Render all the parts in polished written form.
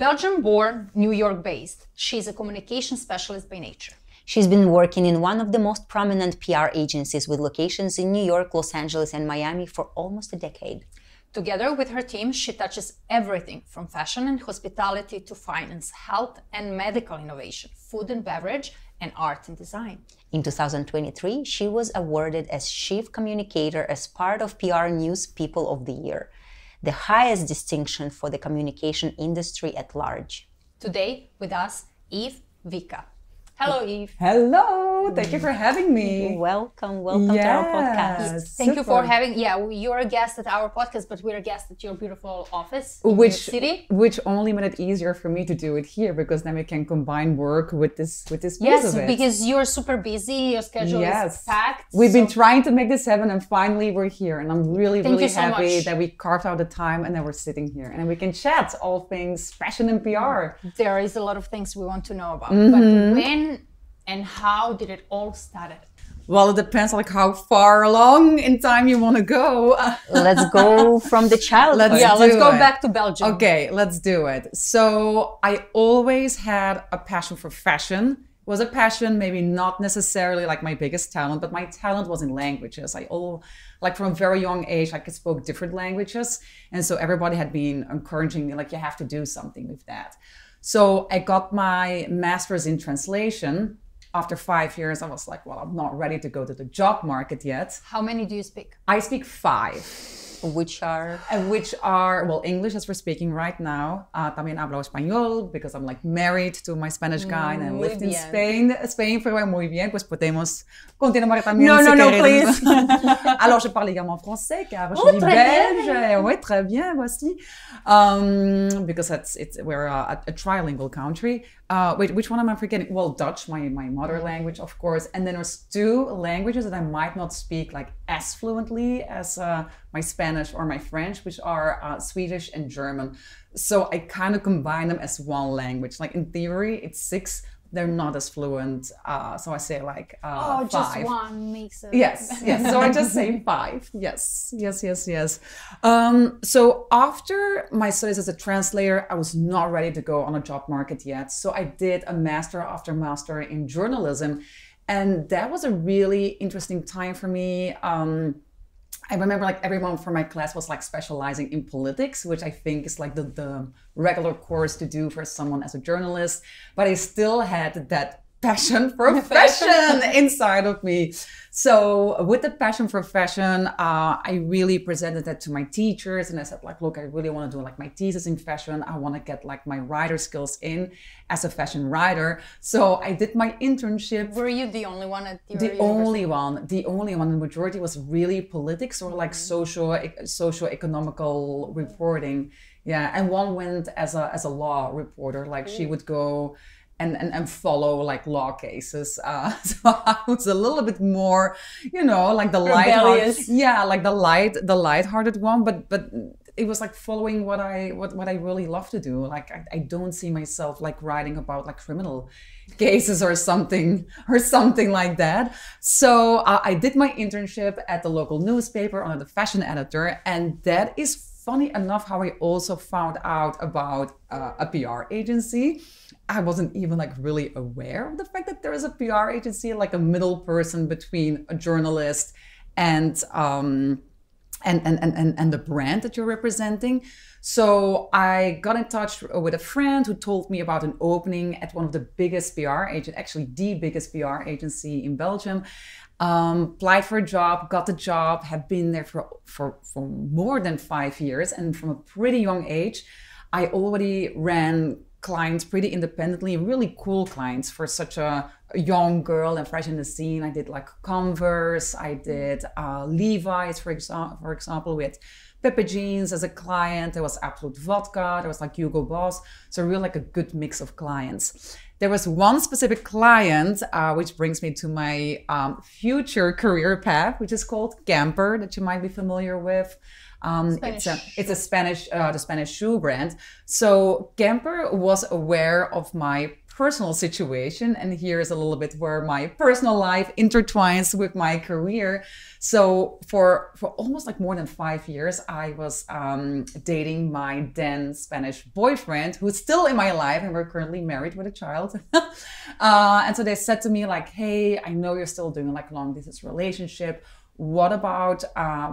Belgian-born, New York-based, she's a communication specialist by nature. She's been working in one of the most prominent PR agencies with locations in New York, Los Angeles, and Miami for almost a decade. Together with her team, she touches everything from fashion and hospitality to finance, health and medical innovation, food and beverage, and art and design. In 2023, she was awarded as Chief Communicator as part of PR News People of the Year, the highest distinction for the communication industry at large. Today, with us, Eef Vicca. Hello, Eef. Hello, thank you for having me. Welcome to our podcast. Thank you for having, you're a guest at our podcast, but we're a guest at your beautiful office in your city. Which only made it easier for me to do it here, because then we can combine work with this piece of it. Yes, because you're super busy, your schedule is packed. We've been trying to make this happen, and finally we're here, and I'm really happy that we carved out the time and that we're sitting here and we can chat all things fashion and PR. There is a lot of things we want to know about, but when and how did it all start? Well, it depends like how far along in time you want to go. Let's go from the childhood. Let's go back to Belgium. Okay, let's do it. So I always had a passion for fashion. It was a passion, maybe not necessarily like my biggest talent, but my talent was in languages. Like from a very young age, I spoke different languages. And so everybody had been encouraging me, like, you have to do something with that. So I got my master's in translation. After 5 years, I was like, well, I'm not ready to go to the job market yet. How many do you speak? I speak 5. Which are, well, English as we're speaking right now. También hablo español, because I'm like married to my Spanish guy and I lived in Spain for muy bien, pues podemos continuar también. No, please. Alors, je parle également français, car je suis belge. Oui, très bien, voici. Because we're a trilingual country. Wait, which one am I forgetting? Well, Dutch, my mother language, of course. And then there's 2 languages that I might not speak like as fluently as my Spanish or my French, which are Swedish and German. So I kind of combine them as one language. Like in theory, it's 6. They're not as fluent. So I say like 5. Just one makes it. Yes. So I just say 5. Yes. So after my studies as a translator, I was not ready to go on a job market yet. So I did a master after master in journalism. And that was a really interesting time for me. I remember like everyone from my class was like specializing in politics, which I think is like the regular course to do for someone as a journalist. But I still had that passion for fashion inside of me. So with the passion for fashion, I really presented that to my teachers, and I said like, look, I really want to do like my thesis in fashion. I want to get like my writer skills in as a fashion writer. So I did my internship. Were you the only one at your university? The only one. The majority was really politics or like socio-economical reporting. Yeah, and one went as a law reporter. Like she would go and follow like law cases. So I was a little bit more, like the light-hearted, like the light-hearted one. But it was like following what I really love to do. Like I don't see myself like writing about like criminal cases or something like that. So I did my internship at the local newspaper under the fashion editor, and that is funny enough how I also found out about a PR agency. I wasn't even like really aware of the fact that there is a PR agency, like a middle person between a journalist and the brand that you're representing. So I got in touch with a friend who told me about an opening at one of the biggest PR agent, actually the biggest PR agency in Belgium. Applied for a job, got the job, have been there for more than 5 years. And from a pretty young age, I already ran clients pretty independently, really cool clients for such a young girl and fresh in the scene. I did like Converse, I did Levi's, for example. We had Pepe Jeans as a client. There was Absolute Vodka. There was like Hugo Boss. So really like a good mix of clients. There was one specific client, which brings me to my future career path, which is called Camper, that you might be familiar with. It's the Spanish shoe brand. So Camper was aware of my personal situation, and here's a little bit where my personal life intertwines with my career. So for almost like more than 5 years, I was dating my then Spanish boyfriend, who's still in my life, and we're currently married with a child. And so they said to me like, hey, I know you're still doing like long distance relationship. What about,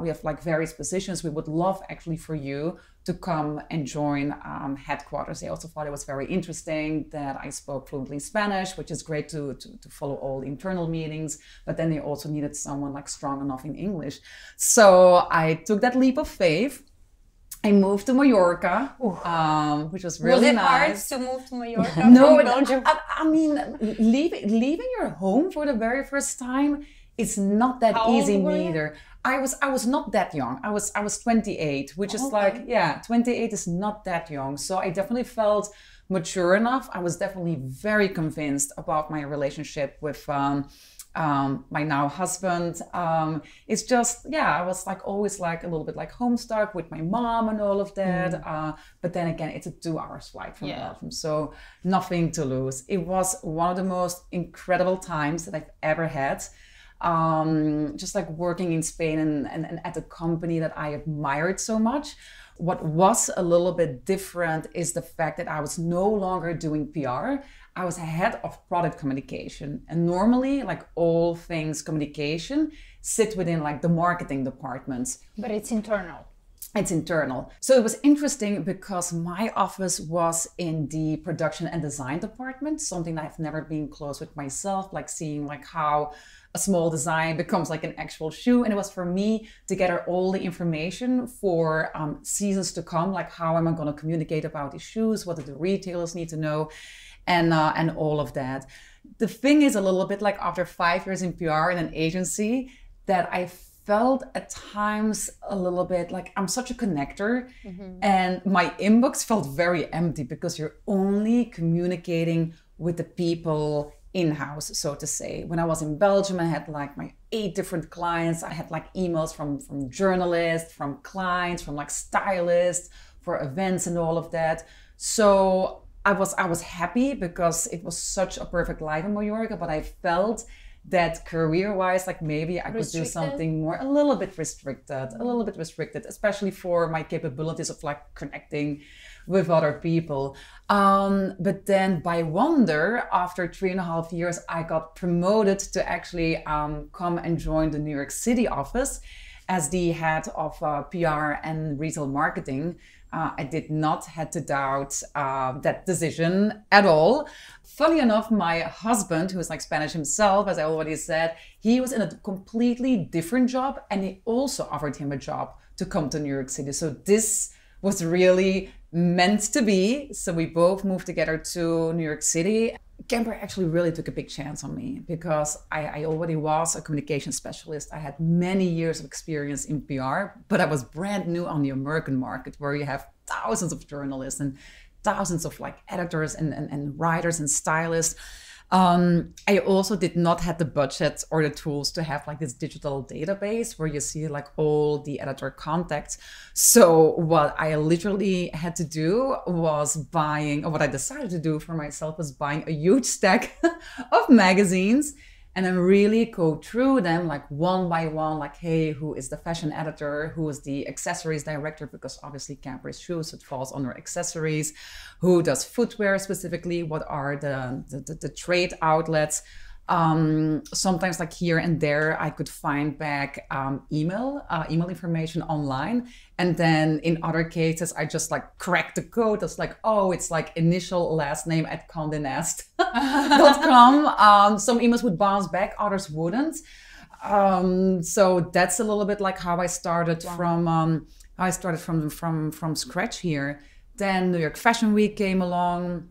we have like various positions. We would love actually for you to come and join headquarters. They also thought it was very interesting that I spoke fluently Spanish, which is great to follow all the internal meetings. But then they also needed someone like strong enough in English. So I took that leap of faith. I moved to Mallorca, which was really nice. Was it hard to move to Mallorca? No, I mean, leaving your home for the very first time, it's not that easy neither. I was not that young. I was 28, which is like, yeah, 28 is not that young. So I definitely felt mature enough. I was definitely very convinced about my relationship with my now husband. It's just, yeah, I was like always like a little bit like homestuck with my mom and all of that. But then again, it's a 2-hour flight from Belgium, so nothing to lose. It was one of the most incredible times that I've ever had. Just like working in Spain and at a company that I admired so much. What was a little bit different is the fact that I was no longer doing PR. I was head of product communication. And normally, like all things communication, sit within like the marketing departments. But it's internal. It's internal. So it was interesting because my office was in the production and design department, something that I've never been close with myself, like seeing like how a small design becomes like an actual shoe. And it was for me to gather all the information for seasons to come, like how am I going to communicate about these shoes? What do the retailers need to know? And all of that. The thing is a little bit like after 5 years in PR in an agency that I felt at times a little bit like I'm such a connector, and my inbox felt very empty because you're only communicating with the people in-house, so to say. When I was in Belgium, I had like my 8 different clients. I had like emails from journalists, from clients, from like stylists for events and all of that. So I was happy because it was such a perfect life in Mallorca, but I felt that career-wise, like maybe I could do something more, a little bit restricted, especially for my capabilities of like connecting with other people. But then by wonder, after 3.5 years, I got promoted to actually come and join the New York City office as the head of PR and retail marketing. I did not have to doubt that decision at all. Funny enough, my husband, who is like Spanish himself, as I already said, he was in a completely different job, and they also offered him a job to come to New York City. So this was really meant to be. So we both moved together to New York City. Camper actually really took a big chance on me because I already was a communication specialist. I had many years of experience in PR, but I was brand new on the American market where you have thousands of journalists and thousands of like editors and writers and stylists. I also did not have the budget or the tools to have like this digital database where you see like all the editor contacts. So what I literally had to do was what I decided to do for myself was buying a huge stack of magazines and then really go through them like one by one, like, hey, who is the fashion editor? Who is the accessories director? Because obviously Camper is shoes, it falls under accessories. Who does footwear specifically? What are the trade outlets? Sometimes like here and there, I could find back email information online. And then in other cases, I just like cracked the code. It's like, oh, it's like initial last name at condenast.com. Some emails would bounce back, others wouldn't. So that's a little bit like how I started from scratch here. Then New York Fashion Week came along.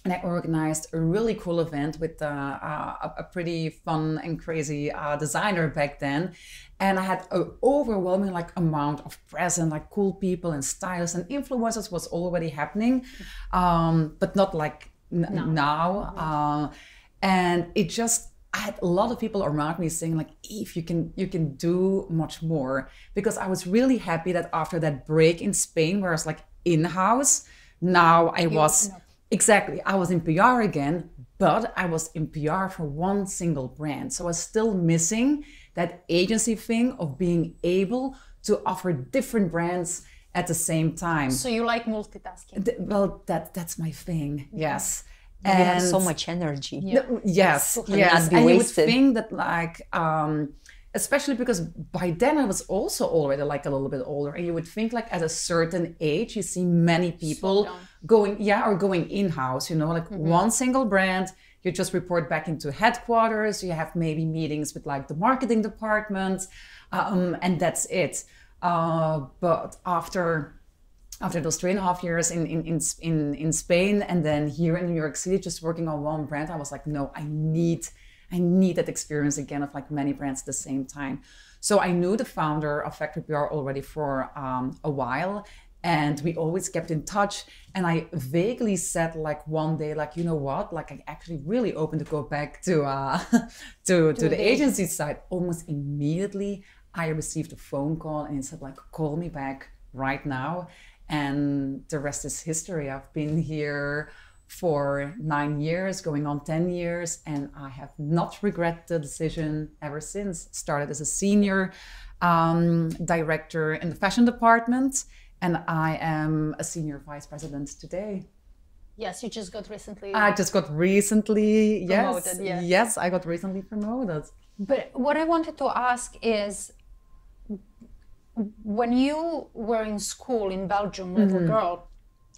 And I organized a really cool event with a pretty fun and crazy designer back then. And I had an overwhelming like amount of press and like cool people and stylists and influencers was already happening, but not like now. And it just, I had a lot of people around me saying like, Eef, you can do much more. Because I was really happy that after that break in Spain, where I was like in-house, now I was Exactly. I was in PR again, but I was in PR for one single brand. So I was still missing that agency thing of being able to offer different brands at the same time. So you like multitasking? Well, that's my thing. Yes. You have so much energy. Yeah. Yes, Not yes. be And you would wasted. think that like, especially because by then I was also already like a little bit older, and you would think like at a certain age, you see many people going in-house, you know, like one single brand, you just report back into headquarters, you have maybe meetings with like the marketing department, and that's it. But after those 3.5 years in Spain, and then here in New York City, just working on one brand, I was like, no, I need that experience again of like many brands at the same time. So I knew the founder of Factory PR already for a while, and we always kept in touch. And I vaguely said like one day, like, you know what, like I actually really open to go back to the agency side. Almost immediately, I received a phone call, and he said like, call me back right now. And the rest is history. I've been here for 9 years, going on 10 years, and I have not regretted the decision ever since. Started as a senior director in the fashion department, and I am a senior vice president today. Yes, you just got recently. I just got recently, promoted, yes, I got recently promoted. But what I wanted to ask is, when you were in school in Belgium, little girl,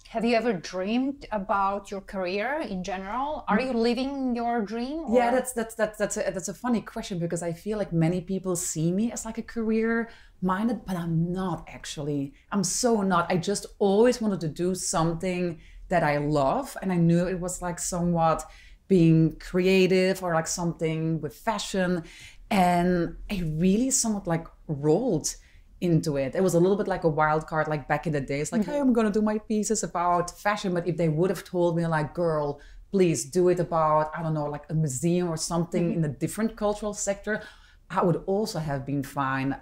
have you ever dreamed about your career in general? Are you living your dream? Or? Yeah, that's a funny question, because I feel like many people see me as like a career minded, but I'm not actually. I'm so not. I just always wanted to do something that I love, and I knew it was like somewhat being creative or like something with fashion, and I really somewhat like rolled into it. It was a little bit like a wild card, like back in the days, like, hey, I'm gonna do my pieces about fashion. But if they would have told me like, girl, please do it about, I don't know, like a museum or something in a different cultural sector, I would also have been fine.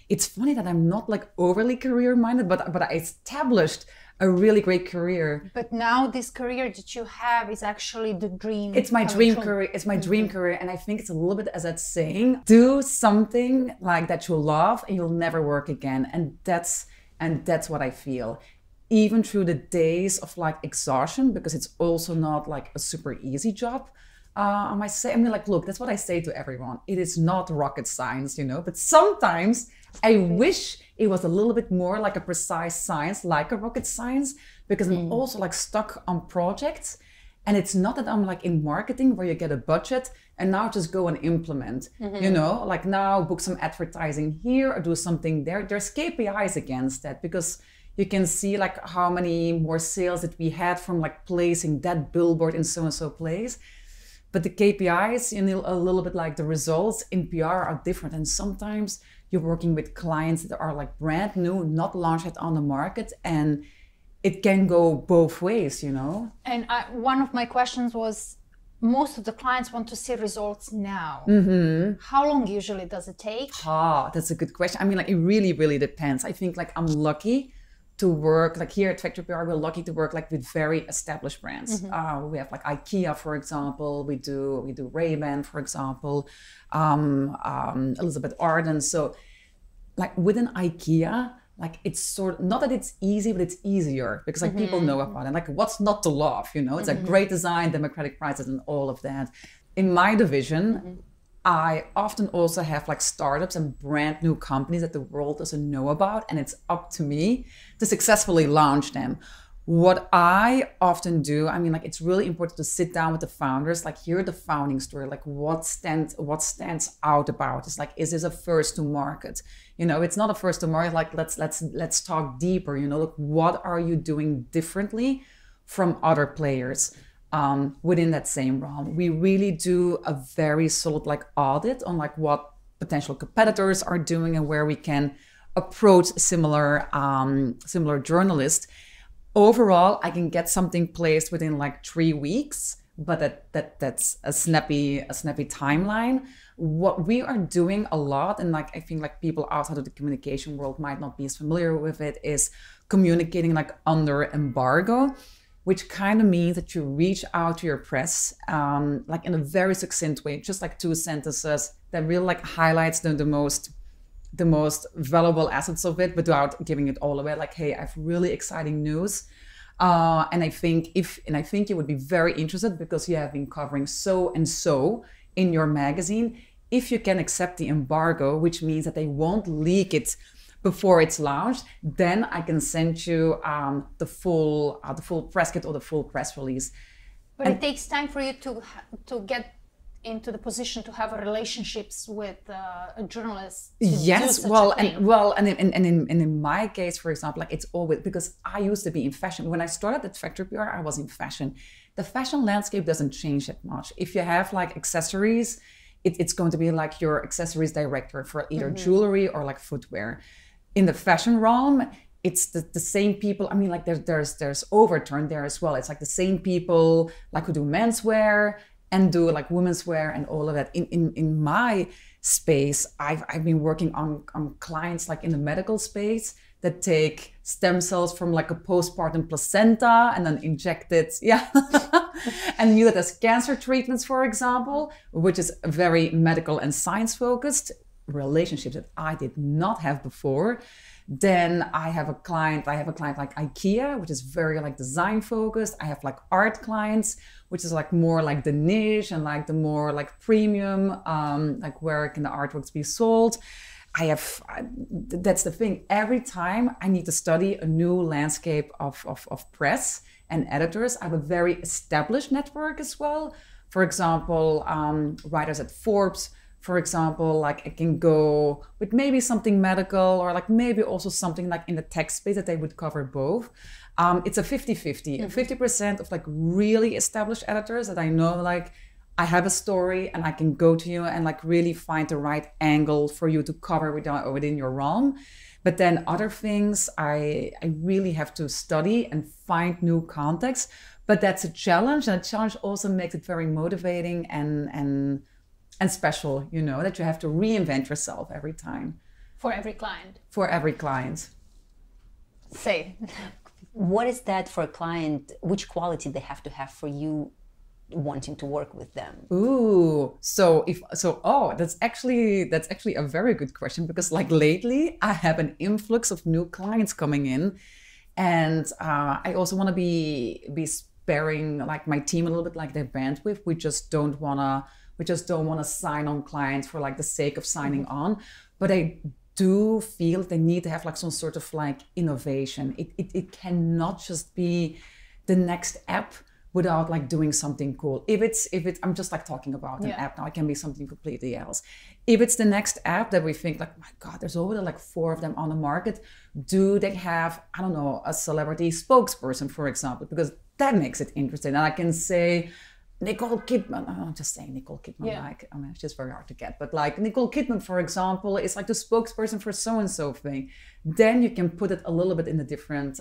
It's funny that I'm not like overly career minded, but I established a really great career. But now this career that you have is actually the dream. It's my dream career. It's my dream career. And I think it's a little bit as that saying, do something like that you love and you'll never work again. And that's what I feel. Even through the days of like exhaustion, because it's also not like a super easy job. I mean, like, look, that's what I say to everyone. It is not rocket science, you know, but sometimes I wish it was a little bit more like a precise science, like a rocket science, because I'm also like stuck on projects. And it's not that I'm like in marketing where you get a budget and now just go and implement, you know, like now book some advertising here or do something there. There's KPIs against that, because you can see like how many more sales that we had from like placing that billboard in so-and-so place. But the KPIs, you know, a little bit like the results in PR are different. And sometimes you're working with clients that are like brand new, not launched yet on the market. And it can go both ways, you know? And one of my questions was, most of the clients want to see results now. How long usually does it take? That's a good question. I mean, like, it really, really depends. I think like I'm lucky to work, like here at Factory PR, we're lucky to work like with very established brands. We have like IKEA, for example. We do Ray-Ban, for example, Elizabeth Arden. So like within IKEA, like it's sort of, not that it's easy, but it's easier because like people know about it. Like what's not to love, you know? It's like great design, democratic prices and all of that. In my division, I often also have like startups and brand new companies that the world doesn't know about, and it's up to me to successfully launch them. What I often do, I mean, like it's really important to sit down with the founders, like hear the founding story, like what stands out about. It's like, is this a first to market? You know, it's not a first to market. Like let's talk deeper. You know, look, what are you doing differently from other players? Within that same realm, we really do a very solid like audit on like what potential competitors are doing and where we can approach similar journalists. Overall, I can get something placed within like 3 weeks, but that's a snappy timeline. What we are doing a lot, and like I think like people outside of the communication world might not be as familiar with it, is communicating like under embargo. which kind of means that you reach out to your press, like in a very succinct way, just like 2 sentences that really like highlights the most valuable assets of it, but without giving it all away. Like, hey, I have really exciting news. And I think you would be very interested because you have been covering so and so in your magazine. If you can accept the embargo, which means that they won't leak it before it's launched, then I can send you the full press kit or the full press release. But it takes time for you to get into the position to have relationships with a journalist. Yes, and in my case, for example, like it's always, because I used to be in fashion. When I started at Factory PR, I was in fashion. The fashion landscape doesn't change that much. If you have like accessories, it's going to be like your accessories director for either jewelry or like footwear. In the fashion realm, it's the same people. I mean, like there's Overturn there as well. It's like the same people like who do menswear and do like women's wear and all of that. In my space, I've been working on clients like in the medical space that take stem cells from like a postpartum placenta and then inject it, and use it as cancer treatments, for example, which is very medical and science focused relationships that I did not have before. Then I have a client like IKEA, which is very like design focused. I have like art clients, which is like more like the niche and like the more like premium, like where can the artworks be sold. That's the thing. Every time I need to study a new landscape of press and editors. I have a very established network as well. For example, writers at Forbes, for example, like I can go with maybe something medical or like maybe also something like in the tech space that they would cover both. It's a 50-50, 50% of like really established editors that I know like I have a story and I can go to you and like really find the right angle for you to cover within your realm. But then other things I really have to study and find new context. But that's a challenge, and a challenge also makes it very motivating and special, you know, that you have to reinvent yourself every time. For every client. For every client. Say. What is that for a client? Which quality they have to have for you wanting to work with them? That's actually a very good question, because like lately I have an influx of new clients coming in, and I also want to be sparing like my team a little bit, like their bandwidth. We just don't want to sign on clients for like the sake of signing on, but I do feel they need to have like some sort of like innovation. It cannot just be the next app without like doing something cool. If it's I'm just like talking about an app now, it can be something completely else. If it's the next app that we think like, oh my God, there's already like 4 of them on the market, do they have, I don't know, a celebrity spokesperson, for example, because that makes it interesting. And I can say Nicole Kidman, I'm just saying Nicole Kidman, like, I mean, it's just very hard to get, but like Nicole Kidman, for example, is like the spokesperson for so-and-so thing. Then you can put it a little bit in a different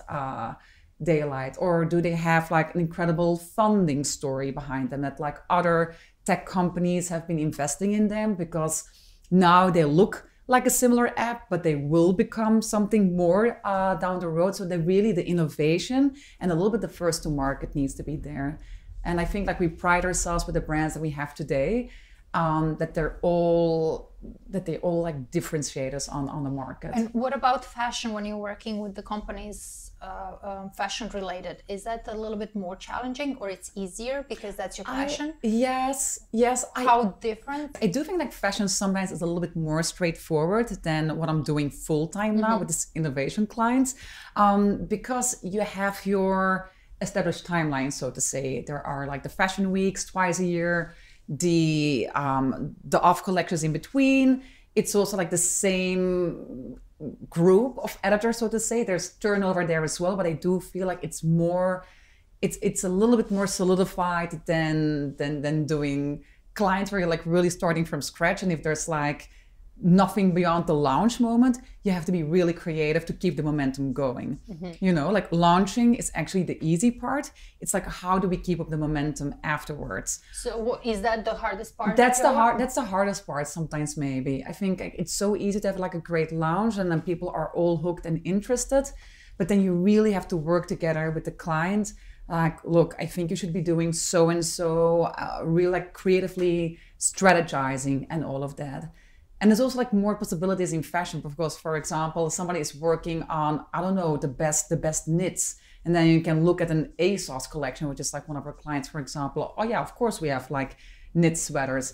daylight. Or do they have like an incredible funding story behind them that like other tech companies have been investing in them because now they look like a similar app, but they will become something more down the road. So the innovation and a little bit the first to market needs to be there. And I think like we pride ourselves with the brands that we have today, that they all like differentiate us on the market. And what about fashion when you're working with the companies fashion related? Is that a little bit more challenging, or it's easier because that's your passion? Yes. How different? I do think like fashion sometimes is a little bit more straightforward than what I'm doing full time now with this innovation clients, because you have your established timeline, so to say. There are like the fashion weeks twice a year, the off collections in between. It's also like the same group of editors, so to say. There's turnover there as well, but I do feel like it's a little bit more solidified than doing clients where you're like really starting from scratch. And if there's like nothing beyond the launch moment, you have to be really creative to keep the momentum going. You know, like launching is actually the easy part. It's like, how do we keep up the momentum afterwards? So is that the hardest part? That's the hardest part sometimes, maybe. I think it's so easy to have like a great launch and then people are all hooked and interested, but then you really have to work together with the client like, look, I think you should be doing so and so, really like creatively strategizing and all of that. And there's also like more possibilities in fashion, because, for example, somebody is working on, I don't know, the best knits. And then you can look at an ASOS collection, which is like one of our clients, for example. Oh yeah, of course we have like knit sweaters.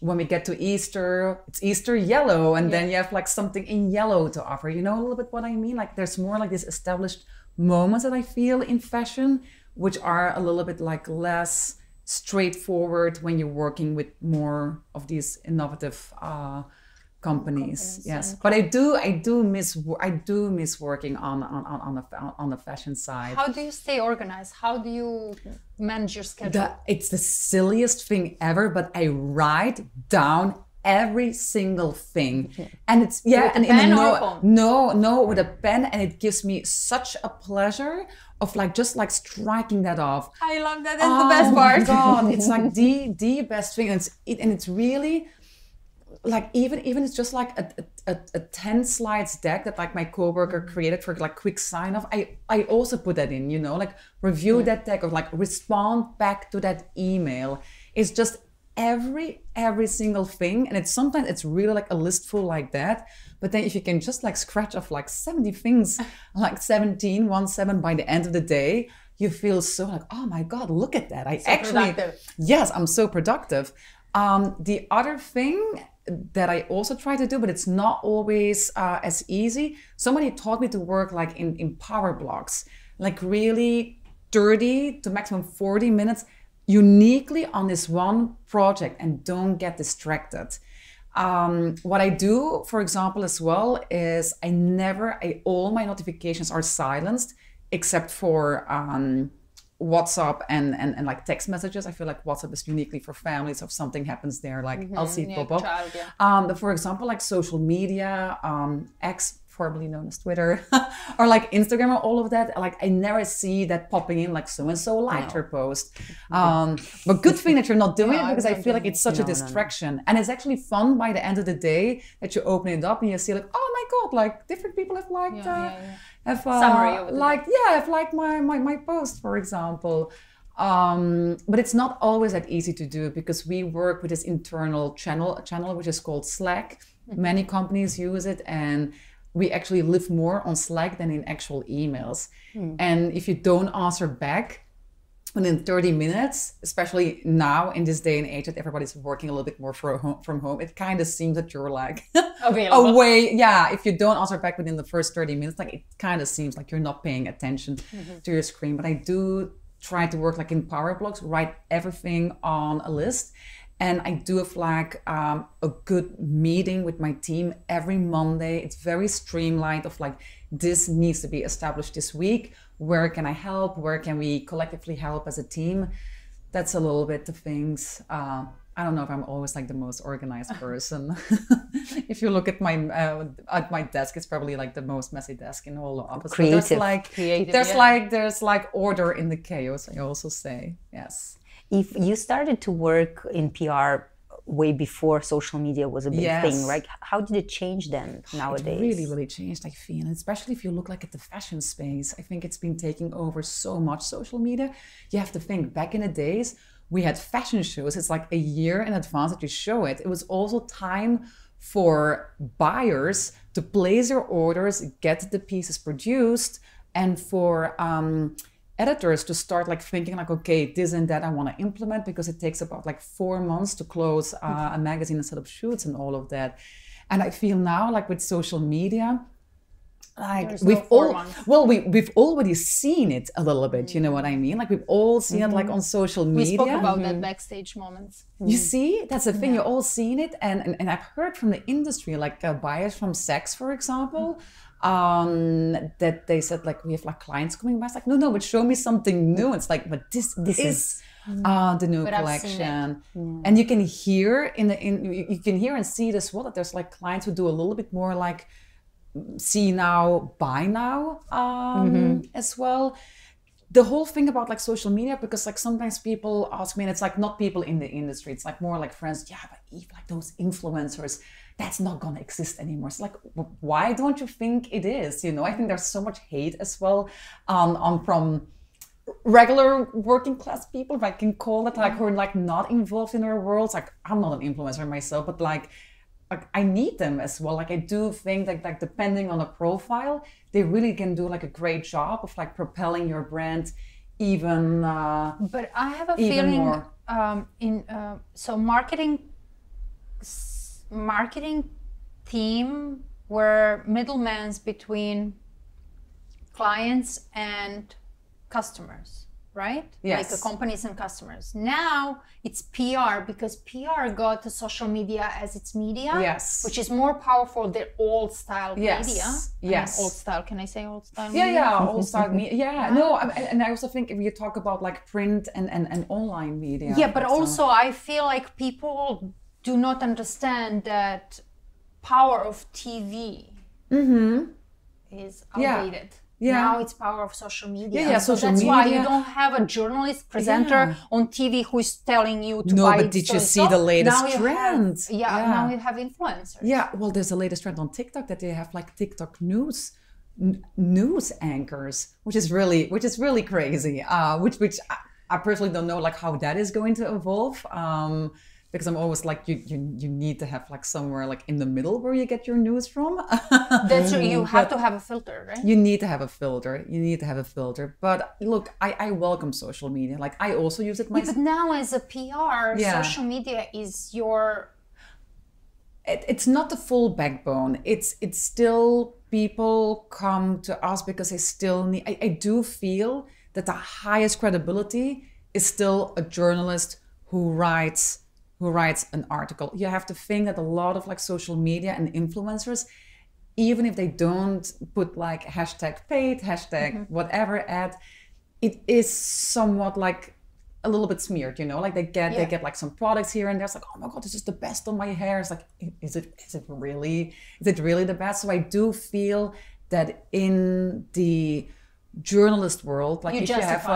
When we get to Easter, it's Easter yellow. And then you have like something in yellow to offer. You know a little bit what I mean? Like there's more like these established moments that I feel in fashion, which are a little bit like less straightforward when you're working with more of these innovative companies. Yes, but I do miss working on the fashion side. How do you stay organized? How do you manage your schedule? It's the silliest thing ever, but I write down every single thing, and it's with a pen or a phone? No, with a pen, and it gives me such a pleasure of like just like striking that off. I love that. That's the best part. Oh my God, it's like the best thing, and it's really like even it's just like a 10 slides deck that like my coworker created for like quick sign off. I also put that in, you know, like review that deck or like respond back to that email. It's just every single thing, and it's sometimes it's really like a list full like that. But then if you can just like scratch off like 70 things, like 17 by the end of the day, you feel so like, oh my God, look at that. Yes, I'm so productive. The other thing that I also try to do, but it's not always as easy. Somebody taught me to work like in power blocks, like really 30 to maximum 40 minutes uniquely on this one project, and don't get distracted. What I do, for example, as well, is all my notifications are silenced except for WhatsApp and like text messages. I feel like WhatsApp is uniquely for families. If something happens there, like I'll see it pop up. But for example, like social media, X, formerly known as Twitter, or like Instagram, or all of that, like I never see that popping in like so and so liked her post. But good thing that you're not doing it, because I feel like it's such a distraction. And it's actually fun by the end of the day that you open it up and you see like, oh my God, like different people have liked summary of have liked my post, for example. But it's not always that easy to do, because we work with this internal channel which is called Slack. Many companies use it, and we actually live more on Slack than in actual emails. And if you don't answer back within 30 minutes, especially now in this day and age that everybody's working a little bit more from home, it kind of seems that you're like away. Yeah, if you don't answer back within the first 30 minutes, like it kind of seems like you're not paying attention to your screen. But I do try to work like in power blocks, write everything on a list. And I do have like a good meeting with my team every Monday. It's very streamlined of like, this needs to be established this week. Where can I help? Where can we collectively help as a team? That's a little bit the things. I don't know if I'm always like the most organized person. If you look at my desk, it's probably like the most messy desk in all the office. There's like order in the chaos, I also say. Yes. If you started to work in PR way before social media was a big thing, right? How did it change then nowadays? It really, really changed, I feel. And especially if you look like at the fashion space, I think it's been taking over so much social media. You have to think, back in the days, we had fashion shows. It's like a year in advance that you show it. It was also time for buyers to place their orders, get the pieces produced, and for editors to start like thinking like, okay, this and that I want to implement, because it takes about like 4 months to close a magazine and set up shoots and all of that. And I feel now like with social media, like we've already seen it a little bit. You know what I mean? Like we've all seen it like on social media. We spoke about that backstage moments. You see, that's the thing. You're all seeing it, and I've heard from the industry, like buyers from Saks, for example. That they said like, we have like clients coming by. It's like, no, but show me something new. It's like, but this is the new collection. And you can hear you can hear and see this well, that there's like clients who do a little bit more like see now, buy now as well. The whole thing about like social media, because like sometimes people ask me, and it's like not people in the industry, it's like more like friends, but Eef, like those influencers, that's not gonna exist anymore. It's like, why don't you think it is? You know, I think there's so much hate as well from regular working class people, if I can call it, like who are like not involved in our worlds. Like I'm not an influencer myself, but like I need them as well. Like I do think that like depending on the profile, they really can do like a great job of like propelling your brand even. But I have a even feeling more. so marketing team were middlemen between clients and customers, right? Yes. Like companies and customers. Now it's PR, because PR got the social media as its media, Yes. which is more powerful than old style Yes. media. Yes. Old style. Can I say old style? Yeah, media? yeah, old style media. Yeah, no, and I also think if you talk about like print and online media. Yeah, but also I feel like people do not understand that power of TV is outdated. Yeah. Now it's power of social media. Yeah, so social that's why media. you don't have a journalist presenter on TV who is telling you to No, buy but did you so-and-so. see the latest Now you trend? now you have influencers. Yeah, well, there's a latest trend on TikTok that they have like TikTok news anchors, which is really crazy. Which I personally don't know like how that is going to evolve. Because I'm always like you need to have like somewhere like in the middle where you get your news from. That's true. You have to have a filter, right? You need to have a filter. But look, I welcome social media. Like I also use it myself. But now as a PR, social media is your... It's not the full backbone. It's still people come to us because they still need. I do feel that the highest credibility is still a journalist who writes an article. You have to think that a lot of like social media and influencers, even if they don't put like hashtag paid, hashtag whatever ad, it is somewhat like a little bit smeared, you know, like they get like some products here and there. It's like, oh my God, this is the best on my hair. It's like, is it really the best? So I do feel that in the journalist world, like if you have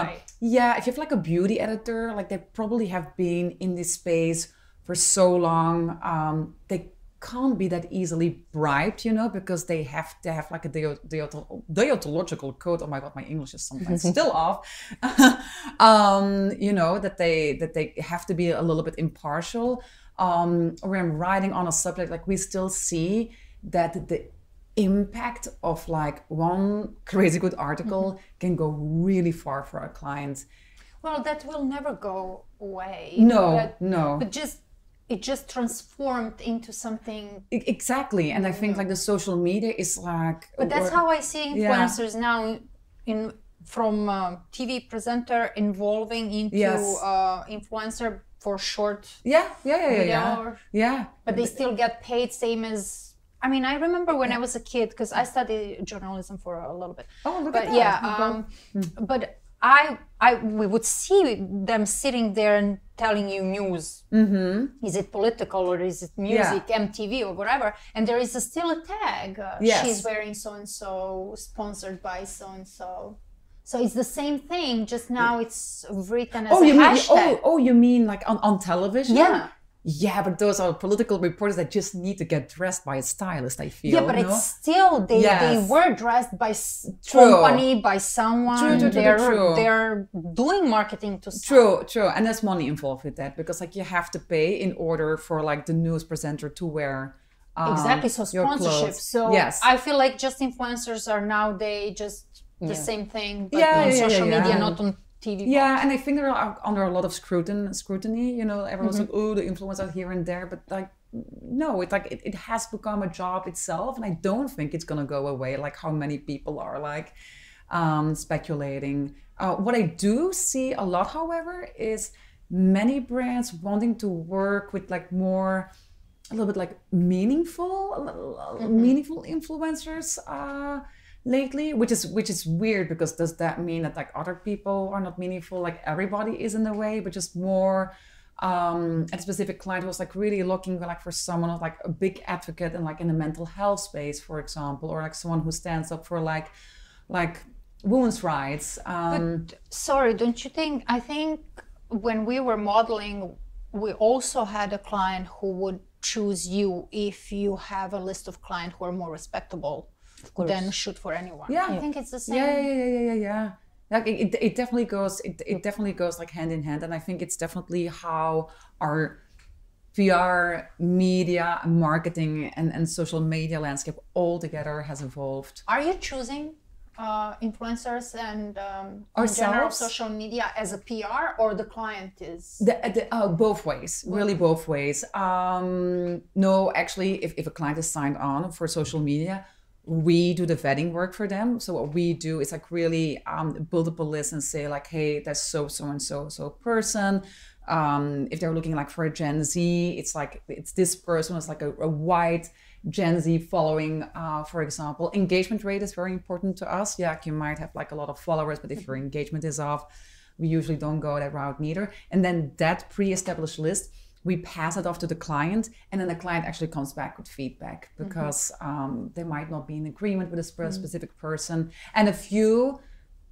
like a beauty editor, like they probably have been in this space for so long, they can't be that easily bribed, you know, because they have to have like a deontological code. Oh my God, my English is sometimes still off. You know, that they have to be a little bit impartial. When I'm writing on a subject, like we still see that the impact of like one crazy good article can go really far for our clients. Well, that will never go away. No. But it just transformed into something. Exactly. And I think like the social media is like... But that's how I see influencers now from TV presenter evolving into influencer for short video. Yeah. But they still get paid same as... I mean, I remember when I was a kid, because I studied journalism for a little bit. Oh, look at that. Yeah, but we would see them sitting there and telling you news. Is it political or is it music, MTV or whatever? And there is still a tag. She's wearing so-and-so, sponsored by so-and-so. So it's the same thing, just now it's written as a hashtag. You mean like on television? Yeah. Yeah, but those are political reporters that just need to get dressed by a stylist, I feel. Yeah, but it's still, they were dressed by company, by someone. They're doing marketing to someone. True. And there's money involved with that, because like you have to pay in order for like the news presenter to wear exactly, so sponsorship. So I feel like just influencers are nowadays just the same thing, but on social media, not on TV. Yeah, and I think they're under a lot of scrutiny. You know, everyone's like, oh, the influencers here and there, but like, no, it's like it has become a job itself, and I don't think it's gonna go away. Like how many people are like speculating. What I do see a lot, however, is many brands wanting to work with like a little bit like meaningful influencers. Lately, which is weird, because does that mean that like other people are not meaningful? Like everybody is in a way, but just more a specific client who was like really looking like for someone who's like a big advocate and like in the mental health space, for example, or like someone who stands up for like women's rights. But sorry, don't you think? I think when we were modeling, we also had a client who would choose you if you have a list of clients who are more respectable than shoot for anyone. Yeah, I think it's the same. Yeah. Like it definitely goes. It definitely goes like hand in hand, and I think it's definitely how our PR, media, marketing, and social media landscape all together has evolved. Are you choosing influencers and in general Ourselves? social media as a PR, or the client is? Both ways, really both ways. No, actually, if a client is signed on for social media, we do the vetting work for them. So what we do is like really build up a list and say like, hey, there's so and so person. If they're looking like for a Gen Z, it's like it's this person is like a white Gen Z following, for example. Engagement rate is very important to us. Yeah, you might have like a lot of followers, but if your engagement is off, we usually don't go that route neither. And then that pre-established list, we pass it off to the client, and then the client actually comes back with feedback because they might not be in agreement with a specific person. And a few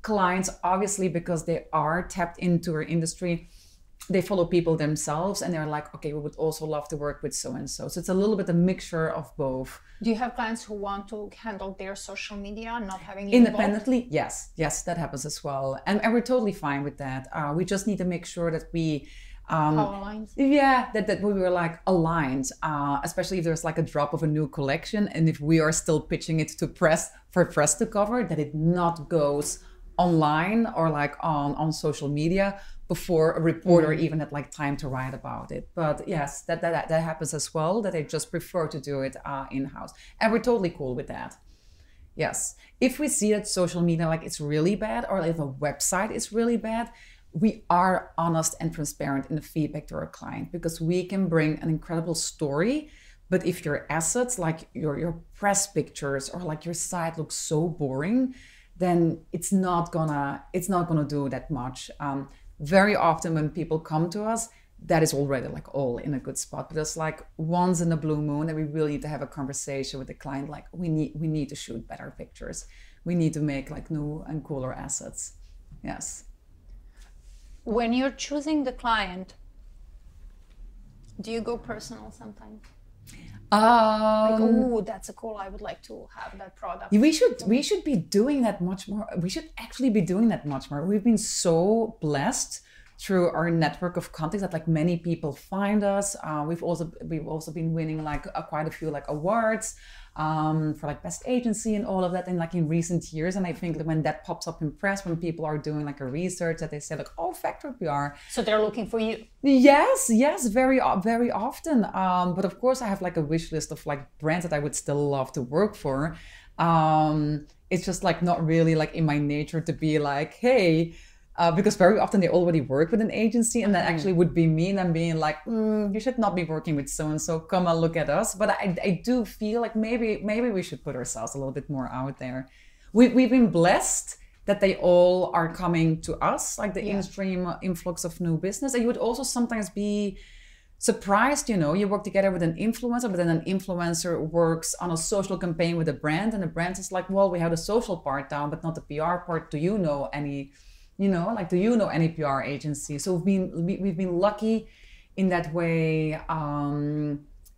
clients, obviously, because they are tapped into our industry, they follow people themselves and they're like, okay, we would also love to work with so and so. So it's a little bit a mixture of both. Do you have clients who want to handle their social media, not having you independently? Yes, that happens as well, and we're totally fine with that. We just need to make sure that we how aligned? Yeah, that we were like aligned, especially if there's like a drop of a new collection, and if we are still pitching it to press for press to cover, that it not goes online or like on social media before a reporter even had like time to write about it. But yes, that happens as well, that they just prefer to do it in-house, and we're totally cool with that. Yes, if we see that social media like it's really bad, or if a website is really bad, we are honest and transparent in the feedback to our client, because we can bring an incredible story. But if your assets, like your press pictures or like your site looks so boring, then it's not gonna do that much. Very often when people come to us, that is already like all in a good spot. But it's like once in a blue moon that we really need to have a conversation with the client. Like we need to shoot better pictures. We need to make like new and cooler assets. Yes. When you're choosing the client, do you go personal sometimes? Like, oh, that's a cool, I would like to have that product. We should be doing that much more. We should actually be doing that much more. We've been so blessed through our network of contacts that like many people find us. We've also been winning like quite a few like awards for like best agency and all of that in recent years. And I think that when that pops up in press, when people are doing like a research, that they say like, oh, Factor PR. So they're looking for you. Yes, very often. But of course I have like a wish list of like brands that I would still love to work for. It's just like not really like in my nature to be like, hey, because very often they already work with an agency, and that actually would be me, and I'm being like, you should not be working with so and so, come and look at us. But I do feel like maybe we should put ourselves a little bit more out there. We've been blessed that they all are coming to us, like the in-stream influx of new business. And you would also sometimes be surprised, you work together with an influencer, but then an influencer works on a social campaign with a brand, and the brand is like, well, we have the social part down, but not the PR part. Do you know any PR agency? So we've been lucky in that way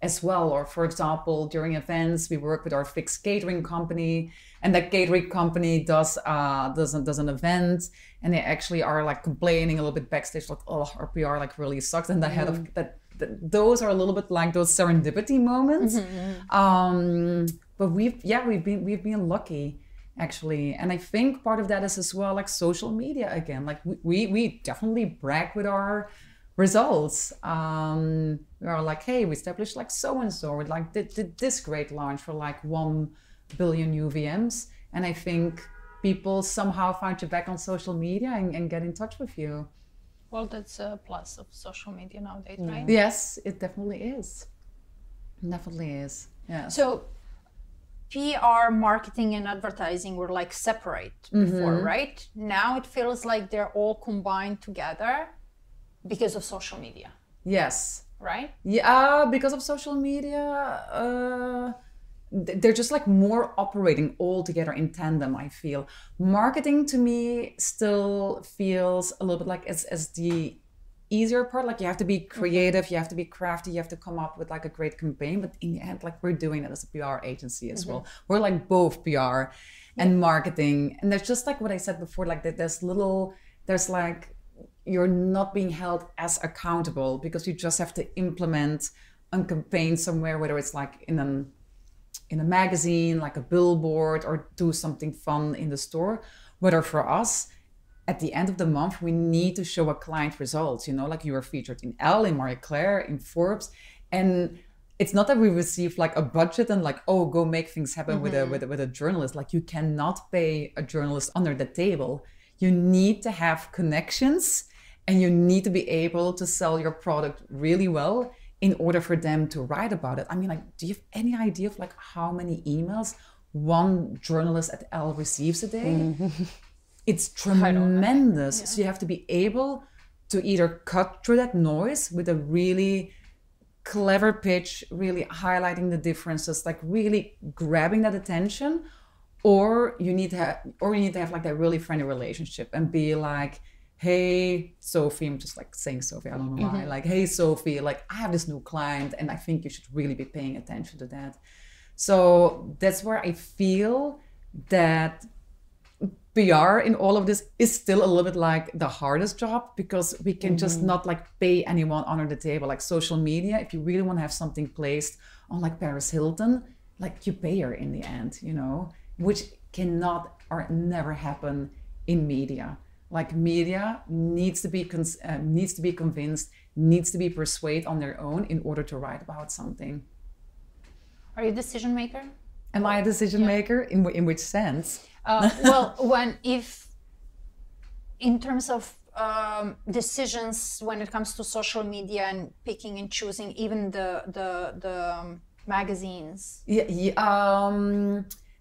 as well. Or for example, during events, we work with our fixed catering company, and that catering company does an event, and they actually are like complaining a little bit backstage, like, oh, our PR like really sucks. And the head of that, those are a little bit like those serendipity moments. But we've been lucky, actually. And I think part of that is as well like social media again. Like we definitely brag with our results. We are like, hey, we established like so and so, we like did this great launch for like 1 billion UVMs. And I think people somehow find you back on social media and get in touch with you. Well, that's a plus of social media nowadays, right? Yes, it definitely is. Yeah. So PR, marketing, and advertising were like separate before, right? Now it feels like they're all combined together because of social media. Yes. Right? Yeah, because of social media, they're just like more operating all together in tandem, I feel. Marketing to me still feels a little bit like as the easier part. Like you have to be creative, you have to be crafty, you have to come up with like a great campaign. But in the end, like we're doing that as a PR agency as well. We're like both PR and marketing. And there's just like what I said before, like there's like, you're not being held as accountable because you just have to implement a campaign somewhere, whether it's like in a magazine, like a billboard, or do something fun in the store. Whether for us, at the end of the month, we need to show a client results, you know, like you were featured in Elle, in Marie Claire, in Forbes. And it's not that we receive like a budget and like, oh, go make things happen with a journalist. Like you cannot pay a journalist under the table. You need to have connections and you need to be able to sell your product really well in order for them to write about it. I mean, like, do you have any idea of like how many emails one journalist at Elle receives a day? It's tremendous. Yeah. So you have to be able to either cut through that noise with a really clever pitch, really highlighting the differences, like really grabbing that attention, or you need to have like that really friendly relationship and be like, hey, Sophie, I'm just like saying Sophie, I don't know why. Like, hey, Sophie, like I have this new client and I think you should really be paying attention to that. So that's where I feel that PR in all of this is still a little bit like the hardest job, because we can just not like pay anyone under the table. Like social media, if you really want to have something placed on like Paris Hilton, like you pay her in the end, you know, which cannot or never happen in media. Like media needs to be convinced, needs to be persuaded on their own in order to write about something. Are you a decision maker? Am I a decision maker? In which sense? Well, if in terms of decisions when it comes to social media and picking and choosing, even the magazines.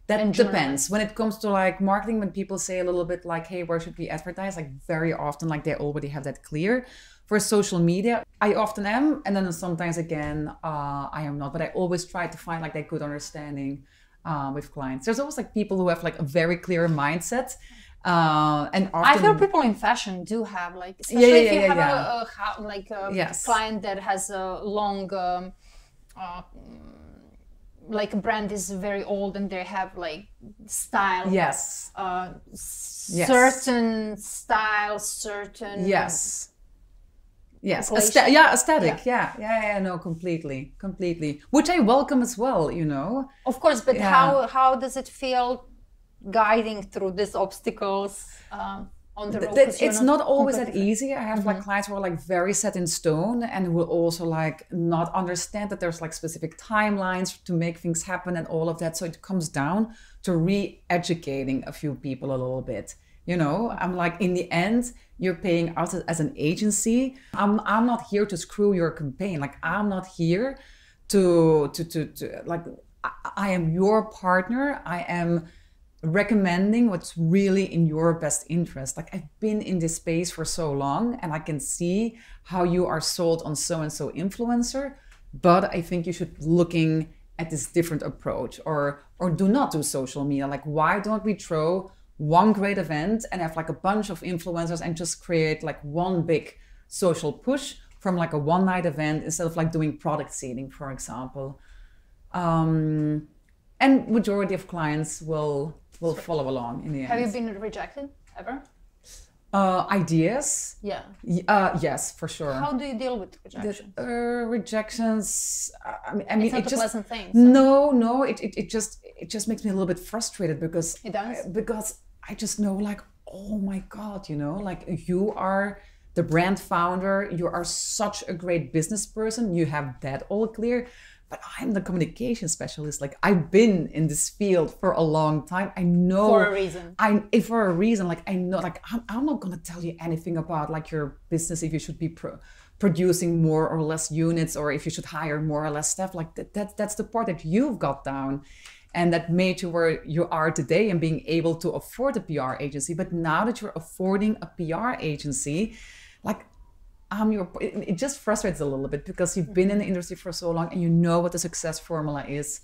That depends. When it comes to like marketing, when people say a little bit like, hey, where should we advertise? Like very often, like they already have that clear. For social media, I often am. And then sometimes again, I am not. But I always try to find like that good understanding with clients. There's always like people who have like a very clear mindset. And often, I feel people in fashion do have like, especially if you have a client that has a long, like a brand is very old and they have like style. Certain style, certain. Aesthetic. Yeah. No, completely. Which I welcome as well, you know. Of course, but how does it feel guiding through these obstacles on the road? It's not always that easy. I have like clients who are like very set in stone and who will also like not understand that there's like specific timelines to make things happen and all of that. So it comes down to re-educating a few people a little bit. You know, I'm like, in the end, you're paying us as an agency. I'm not here to screw your campaign. Like, I'm not here to like, I am your partner. I am recommending what's really in your best interest. Like, I've been in this space for so long and I can see how you are sold on so-and-so influencer, but I think you should looking at this different approach, or do not do social media. Like, why don't we throw one great event and have like a bunch of influencers and just create like one big social push from like a one night event instead of like doing product seeding, for example. And majority of clients will follow along in the end. Have you been rejected ever? Ideas? Yeah. Yes, for sure. How do you deal with rejections? Rejections. I mean, it's not a pleasant thing. So. No. It just makes me a little bit frustrated because it does. Because I just know, like, oh my God, you know, like you are the brand founder. You are such a great business person. You have that all clear. But I'm the communication specialist. Like, I've been in this field for a long time. I know for a reason. For a reason. Like, I know. Like, I'm not gonna tell you anything about like your business, if you should be producing more or less units, or if you should hire more or less staff. Like that's the part that you've got down, and that made you where you are today and being able to afford a PR agency. But now that you're affording a PR agency, like, it just frustrates a little bit because you've been in the industry for so long and you know what the success formula is.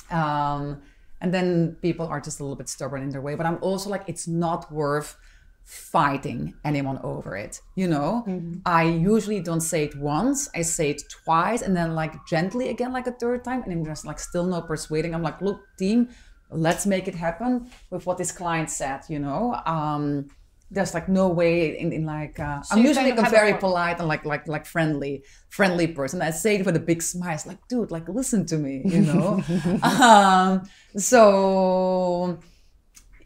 And then people are just a little bit stubborn in their way. But I'm also like, it's not worth fighting anyone over it, you know. I usually don't say it once, I say it twice, and then like gently again like a third time, and I'm just like still not persuading. I'm like, look team, let's make it happen with what this client said, you know. There's like no way in like I'm usually like a very polite and like friendly person. I say it with a big smile. It's like, dude, like listen to me, you know. So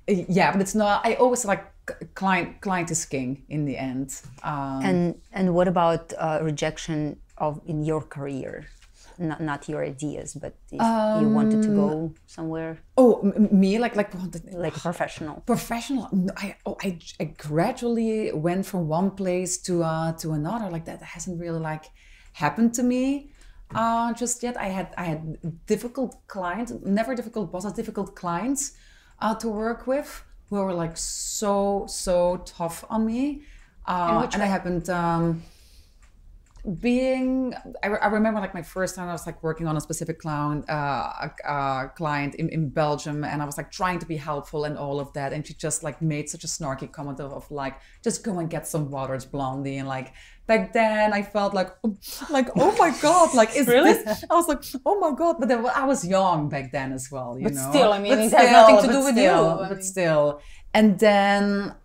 yeah, but it's not. I always like client is king in the end. And what about rejection in your career? Not your ideas, but if you wanted to go somewhere. Oh, me like a professional. Professional. I gradually went from one place to another. Like that hasn't really like happened to me just yet. I had difficult clients, never difficult bosses, difficult clients to work with who were like so tough on me. And I happened. I remember like my first time I was like working on a specific client in Belgium, and I was like trying to be helpful and all of that, and she just like made such a snarky comment of like, just go and get some water, it's Blondie. And like back then I felt like oh my god, like is really? This? I was like, oh my god, but then I was young back then as well, you know. Still, I mean, it has nothing to do with you. But still, and then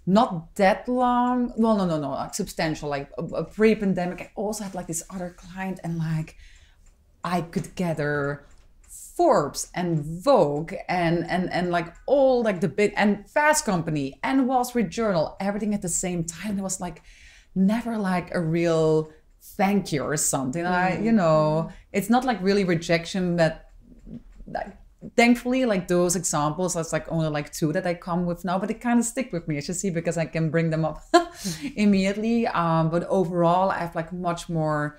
not that long, no, like substantial, like a pre-pandemic, I also had like this other client, and like I could gather Forbes and Vogue and like all like the big and Fast Company and Wall Street Journal, everything at the same time. There was like never like a real thank you or something. You know, it's not like really rejection, but like, thankfully, like those examples, that's like only like 2 that I come with now, but they kind of stick with me, as you see, because I can bring them up immediately. But overall, I have like much more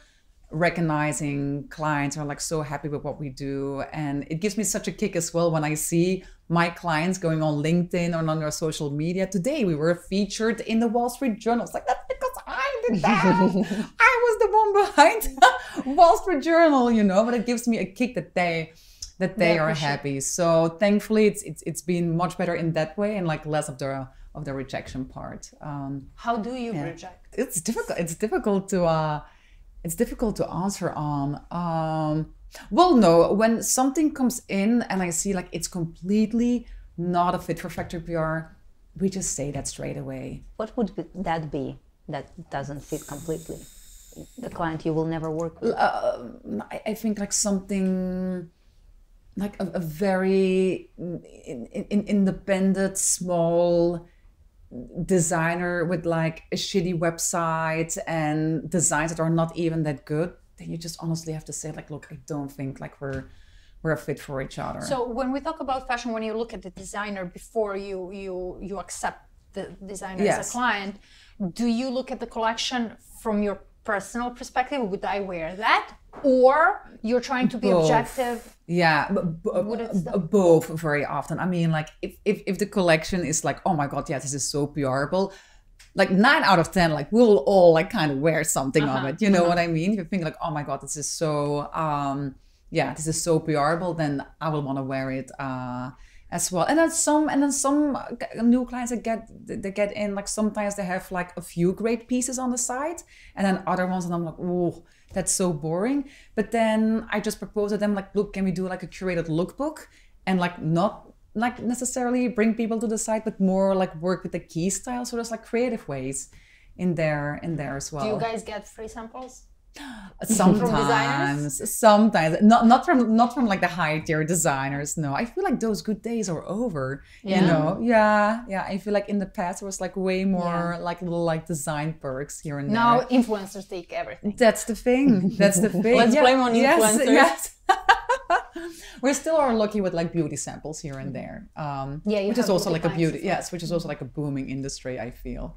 recognizing clients who are like so happy with what we do. And it gives me such a kick as well when I see my clients going on LinkedIn or on their social media. Today, we were featured in the Wall Street Journal. It's like, that's because I did that. I was the one behind Wall Street Journal, you know, but it gives me a kick that they are happy. So thankfully it's been much better in that way, and like less of the rejection part. How do you reject? It's difficult to answer on. Well, no, when something comes in and I see like it's completely not a fit for Factory PR, we just say that straight away. What would that be that doesn't fit completely? The client you will never work with? I think like something like a very independent, small designer with like a shitty website and designs that are not even that good, then you just honestly have to say like, look, I don't think like we're a fit for each other. So when we talk about fashion, when you look at the designer before you accept the designer as a client, do you look at the collection from your personal perspective? Would I wear that? Or you're trying to be objective? Yeah, both very often. I mean, like if the collection is like, oh my god, yeah, this is so PRable, like 9 out of 10, like we'll all like kind of wear something of it. You know what I mean? If you think like, oh my god, this is so this is so PRable, then I will want to wear it as well. And then some new clients that get in, like sometimes they have like a few great pieces on the side, and then other ones, and I'm like, oh, that's so boring. But then I just propose to them like, look, can we do like a curated lookbook, and like not like necessarily bring people to the site, but more like work with the key style. So there's like creative ways in there as well. Do you guys get free samples? Sometimes not from like the high tier designers. No, I feel like those good days are over. You know, I feel like in the past there was like way more like little like design perks here and there. Now influencers take everything. That's the thing. Let's blame on influencers. Yes. We still are lucky with like beauty samples here and there. Which is also like a beauty. Yes, which is also like a booming industry, I feel.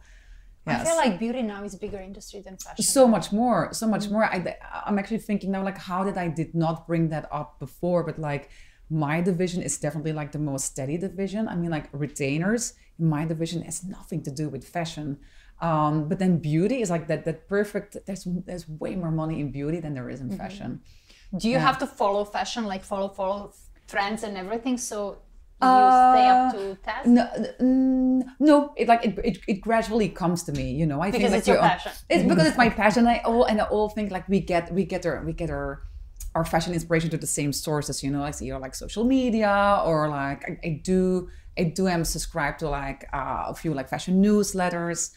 Yes. I feel like beauty now is a bigger industry than fashion. So much more. I'm actually thinking now, like, how did not bring that up before? But like, my division is definitely like the most steady division. I mean, like retainers in my division has nothing to do with fashion. But then beauty is like that perfect. There's way more money in beauty than there is in fashion. Do you have to follow fashion, like follow trends and everything? So Did you stay up to test? No. It gradually comes to me. You know, I because think it's your passion. It's because it's my passion. I all think like we get our fashion inspiration to the same sources. You know, like either like social media or like I am subscribed to like a few like fashion newsletters.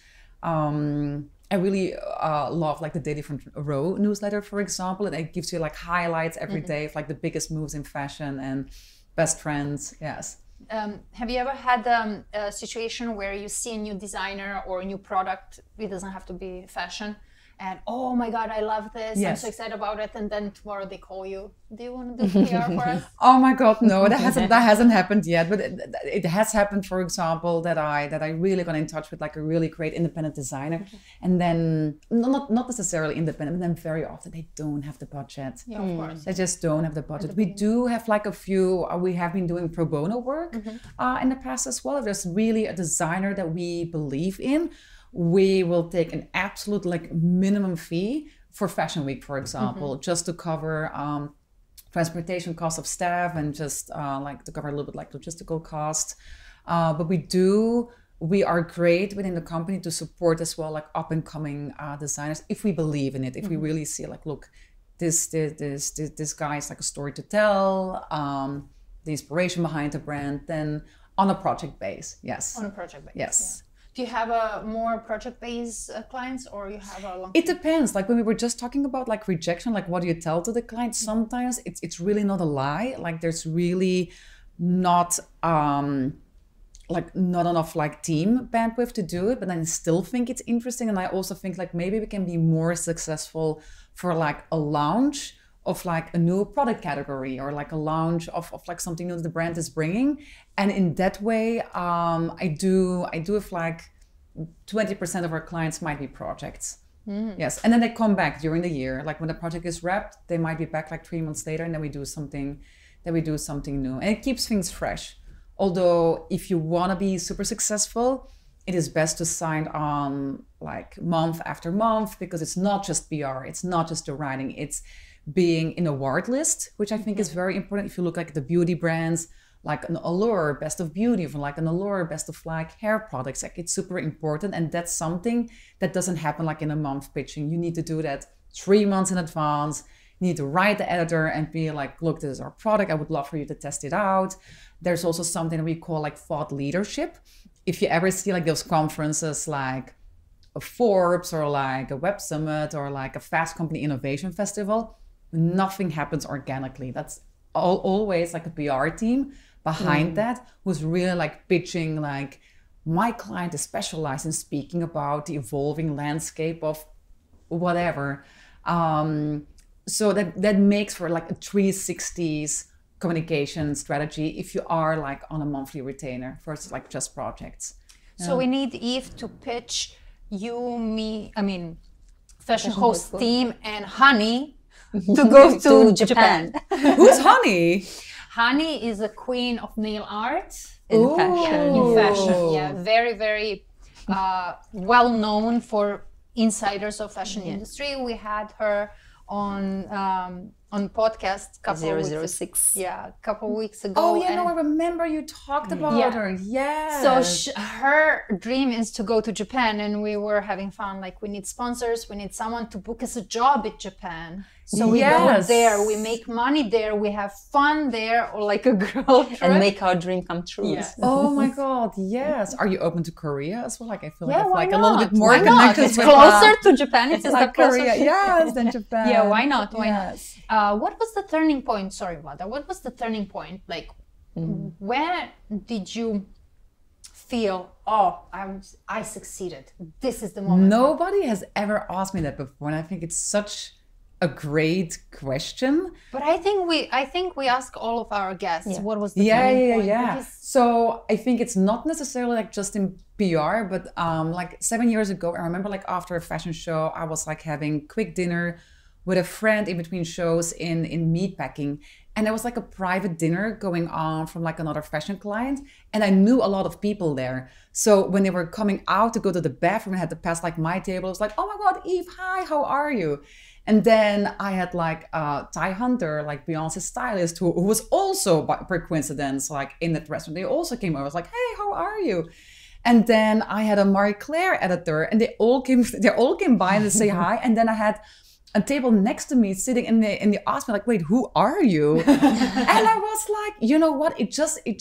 I really love like the Daily Front Row newsletter, for example, and it gives you like highlights every day of like the biggest moves in fashion and best trends. Yes. Have you ever had a situation where you see a new designer or a new product? It doesn't have to be fashion. And oh my God, I love this. Yes. I'm so excited about it. And then tomorrow they call you. Do you want to do PR for us? Oh my God, no, that hasn't happened yet. But it has happened, for example, that I really got in touch with like a really great independent designer, and then not necessarily independent, but then very often they don't have the budget. Yeah, of course. They just don't have the budget. We do have like a few. We have been doing pro bono work in the past as well. If there's really a designer that we believe in, we will take an absolute like minimum fee for Fashion Week, for example, just to cover transportation costs of staff and just like to cover a little bit like logistical costs. But we are great within the company to support as well like up and coming designers if we believe in it, if we really see like, look, this guy is like a story to tell, the inspiration behind the brand, then on a project base, yes. On a project base, yes. Yeah. Do you have a more project-based clients, or you have a long? It depends. Like when we were just talking about like rejection, like what do you tell to the client? Sometimes it's really not a lie. Like there's really not like not enough like team bandwidth to do it, but I still think it's interesting. And I also think like maybe we can be more successful for like a launch of like a new product category or like a launch of like something new that the brand is bringing. And in that way, I do have like 20% of our clients might be projects. Yes. And then they come back during the year. Like when the project is wrapped, they might be back like 3 months later, and then we do something new. And it keeps things fresh. Although if you want to be super successful, it is best to sign on like month after month, because it's not just PR, it's not just the writing, it's being in a award list, which I think is very important. If you look like the beauty brands, like an Allure Best of Beauty, or like an Allure Best of like hair products, like it's super important. And that's something that doesn't happen like in a month pitching. You need to do that 3 months in advance. You need to write the editor and be like, look, this is our product. I would love for you to test it out. There's also something we call like thought leadership. If you ever see like those conferences like a Forbes or like a Web Summit or like a Fast Company Innovation Festival, nothing happens organically. That's always like a PR team behind that who's really like pitching like, my client is specialized in speaking about the evolving landscape of whatever. So that makes for like a 360s communication strategy if you are like on a monthly retainer versus like just projects. So we need Eef to pitch you, me, I mean, Fashion Host team and Honey to go to Japan. Who's Honey? Honey is the queen of nail art. In fashion. Yeah, in fashion, yeah. Very, very well known for insiders of fashion industry. We had her on podcast couple 006. A couple weeks ago. Oh yeah, no, I remember you talked about her. Yes. So her dream is to go to Japan, and we were having fun. Like, we need sponsors, we need someone to book us a job in Japan. So we go there, we make money there, we have fun there, or like a girl trip. And make our dream come true. Yes. Oh my God, yes. Are you open to Korea as well? Like, I feel like it's why like not? a little bit more Why not? connected It's with closer to Japan. It's like closer Korea, to yes, than Japan. Yeah, why not? Why yes. not? What was the turning point? Sorry, Vlada. What was the turning point? Like, where did you feel, oh, I succeeded? This is the moment. Nobody has ever asked me that before, and I think it's such a great question. But I think we ask all of our guests what was the turning point. Yeah. So I think it's not necessarily like just in PR, but like 7 years ago, I remember like after a fashion show, I was like having quick dinner with a friend in between shows in meatpacking. And there was like a private dinner going on from like another fashion client. And I knew a lot of people there. So when they were coming out to go to the bathroom, I had to pass like my table. I was like, oh my God, Eef, hi, how are you? And then I had like Ty Hunter, like Beyonce's stylist, who was also by coincidence like in that restaurant. They also came over. I was like, hey, how are you? And then I had a Marie Claire editor, and they all came by to say hi. And then I had a table next to me sitting, and they asked me like, wait, who are you? And I was like, you know what? It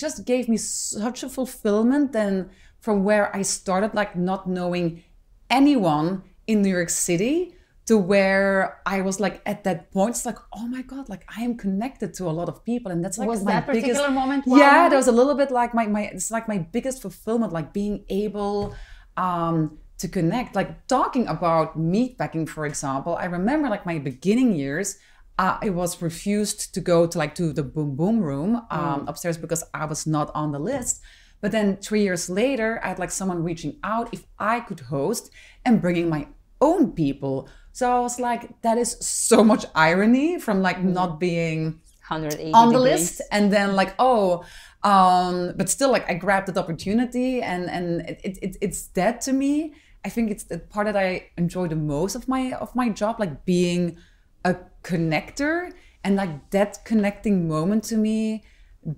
just gave me such a fulfillment then from where I started, like not knowing anyone in New York City, to where I was like at that point, it's like, oh my God, like I am connected to a lot of people. And that's like was my that biggest particular moment? Yeah, there was a little bit like it's like my biggest fulfillment, like being able to connect, like talking about meatpacking, for example. I remember like my beginning years, I was refused to go to the boom boom room upstairs because I was not on the list. But then 3 years later, I had like someone reaching out if I could host and bringing my own people. So I was like, that is so much irony from like not being 180 on the degrees. list, and then like, but still like I grabbed that opportunity, and it's that to me. I think it's the part that I enjoy the most of my job, like being a connector, and like that connecting moment to me,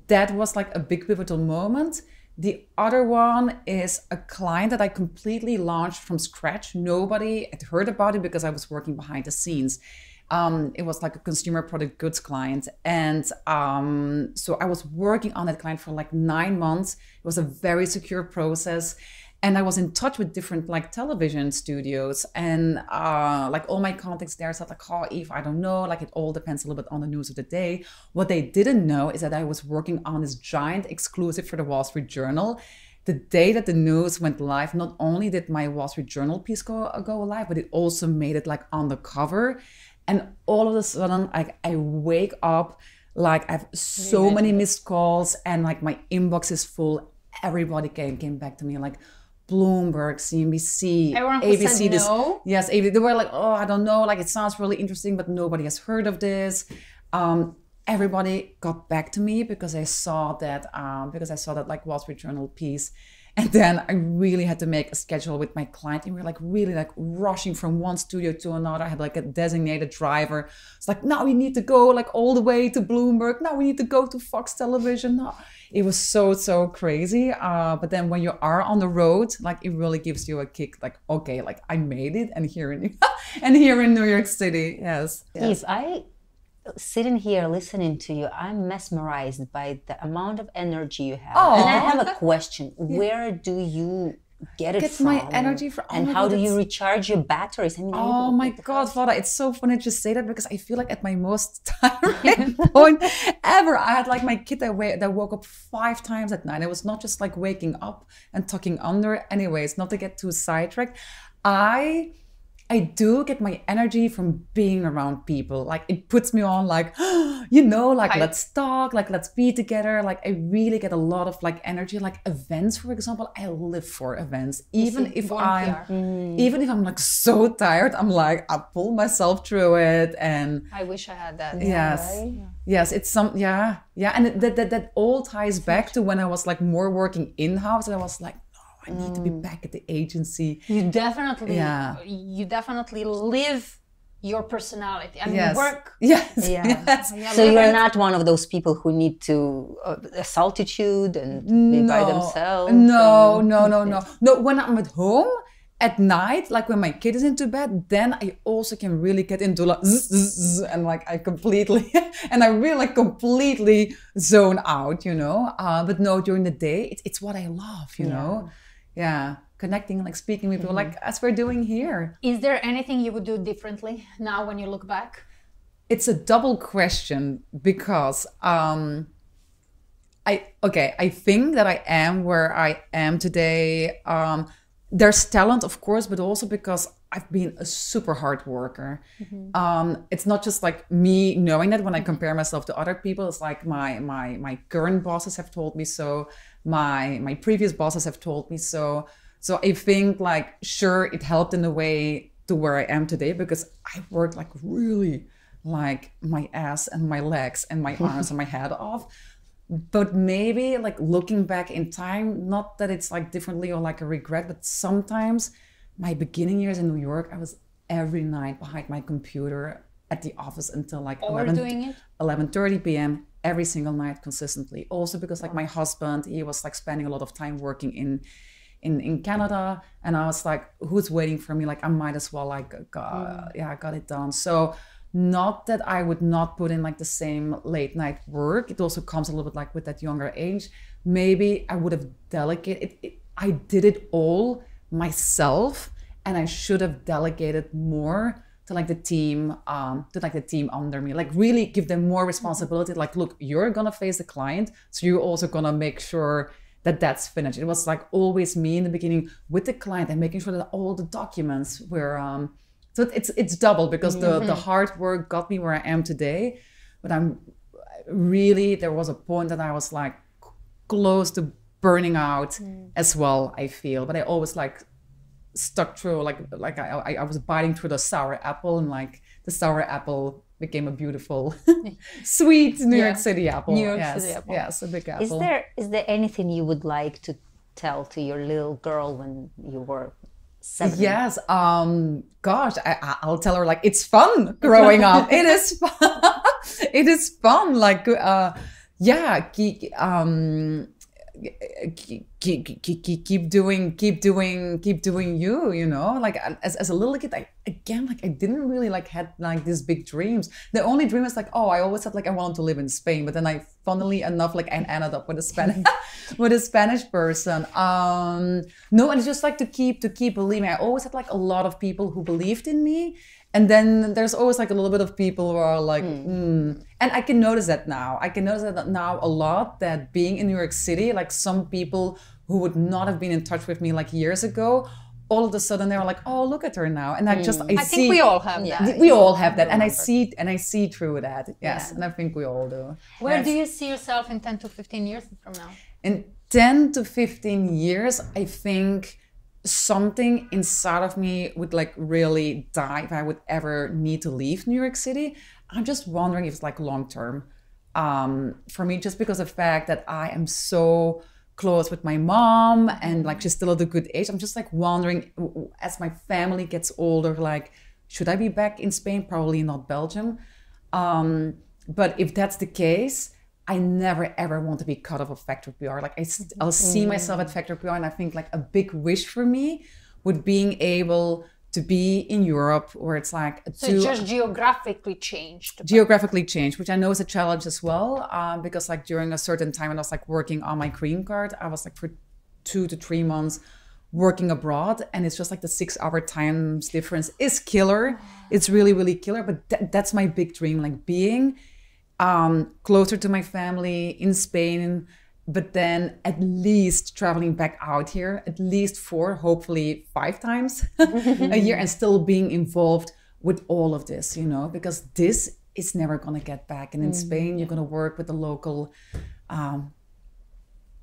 that was like a big pivotal moment. The other one is a client that I completely launched from scratch. Nobody had heard about it because I was working behind the scenes. It was like a consumer product goods client. And so I was working on that client for like 9 months. It was a very secure process. And I was in touch with different like television studios, and like all my contacts there said like, oh, Eve, I don't know, like it all depends a little bit on the news of the day. What they didn't know is that I was working on this giant exclusive for the Wall Street Journal. The day that the news went live, not only did my Wall Street Journal piece go live, but it also made it like on the cover. And all of a sudden, like I wake up, like I have so many missed calls, and like my inbox is full. Everybody came back to me like, Bloomberg, CNBC, Everyone ABC. said no. Yes, they were like, oh, I don't know, like it sounds really interesting, but nobody has heard of this. Everybody got back to me because I saw that like Wall Street Journal piece. And then I really had to make a schedule with my client, and we were like really like rushing from one studio to another. I had like a designated driver. It's like, now we need to go like all the way to Bloomberg. Now we need to go to Fox Television. No. It was so crazy. But then when you are on the road, like it really gives you a kick. Like, okay, like I made it, and here in New York City, yes. If I sitting here listening to you, I'm mesmerized by the amount of energy you have. Oh. And I have a question. Where do you get it from? My energy from, and how do you recharge your batteries? I mean, oh my God, Vada, it's so funny to say that, because I feel like at my most tiring point ever. I had like my kid that woke up 5 times at night. It was not just like waking up and tucking under. Anyways, not to get too sidetracked. I do get my energy from being around people. Like it puts me on like, like let's talk, like let's be together. Like I really get a lot of like energy. Like events, for example, I live for events. Even if I'm like so tired, I'm like, I pull myself through it. And I wish I had that. Yes. Right? Yes, it's and that all ties back to when I was like more working in-house, and I was like, I need to be back at the agency. You definitely live your personality. I mean, work. Yes. Yeah. Yes. So you're not one of those people who need to solitude and be by themselves. No. When I'm at home at night, like when my kid is into bed, then I also can really get into like and like I really like completely zone out, But no, during the day, it's what I love, you know. Yeah, connecting, like speaking with people, like as we're doing here. Is there anything you would do differently now when you look back? It's a double question, because I think that I am where I am today. There's talent, of course, but also because I've been a super hard worker. It's not just like me knowing that when I compare myself to other people. It's like my current bosses have told me so. My previous bosses have told me so. So I think like, sure, it helped in a way to where I am today, because I worked like really like my ass and my legs and my arms and my head off. But maybe like looking back in time, not that it's like differently or like a regret, but sometimes my beginning years in New York, I was every night behind my computer at the office until like Doing it? 11:30 p.m. every single night consistently. Also because like my husband, he was like spending a lot of time working in Canada, and I was like, who's waiting for me? Like I might as well like I got it done. So not that I would not put in like the same late night work. It also comes a little bit like with that younger age. Maybe I would have delegated it. I did it all myself, and I should have delegated more to like the team under me, like really give them more responsibility. Like, look, you're gonna face the client, so you're also gonna make sure that that's finished. It was like always me in the beginning with the client and making sure that all the documents were so it's double, because the hard work got me where I am today. But I'm really, there was a point that I was like close to burning out as well, I feel. But I always like stuck through, like I was biting through the sour apple, and like the sour apple became a beautiful sweet New York City apple. New York City apple. Yes, a big apple. Is there anything you would like to tell to your little girl when you were 7? Yes. Gosh, I'll tell her like it's fun growing up. It is fun. It is fun. Like keep doing you, you know. Like as a little kid, I didn't really like had like these big dreams. The only dream is like, oh, I always said like I wanted to live in Spain, but then I funnily enough like I ended up with a Spanish with a Spanish person. No, and it's just like to keep believing. I always had like a lot of people who believed in me. And then there's always like a little bit of people who are like, And I can notice that now. A lot, that being in New York City, like some people who would not have been in touch with me like years ago, all of a sudden they were like, oh, look at her now. And I think we all have that. We all have that. And I see through that. Yes. And I think we all do. Where do you see yourself in 10 to 15 years from now? In 10 to 15 years, I think something inside of me would like really die if I would ever need to leave New York City. I'm just wondering if it's like long term for me, just because of the fact that I am so close with my mom and like she's still at a good age. I'm just like wondering, as my family gets older, like should I be back in Spain? Probably not Belgium. But if that's the case, I never ever want to be cut off of Factor PR. Like I'll see myself at Factor PR, and I think like a big wish for me would being able to be in Europe, where it's like so just geographically changed. Geographically changed, which I know is a challenge as well, because like during a certain time when I was like working on my green card, I was like for 2 to 3 months working abroad, and it's just like the 6-hour time difference is killer. It's really, really killer. But that's my big dream, like being closer to my family in Spain, but then at least traveling back out here at least 4, hopefully 5 times a year, and still being involved with all of this, you know, because this is never going to get back. And in Spain, you're going to work with the local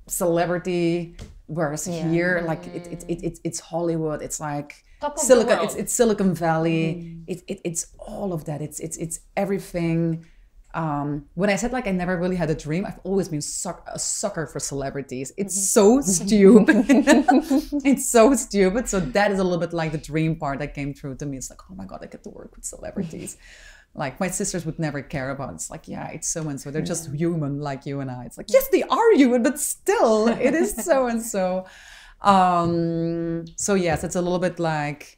celebrity, whereas here, like it's Hollywood. It's like Silicon. It's Silicon Valley. It's all of that. It's everything. When I said like I never really had a dream, I've always been a sucker for celebrities. It's so stupid. It's so stupid. So that is a little bit like the dream part that came through to me. It's like, oh my God, I get to work with celebrities. Like my sisters would never care about it. It's like, yeah, it's so and so. They're just human like you and I. It's like, yes, they are human, but still, it is so and so. So yes, it's a little bit like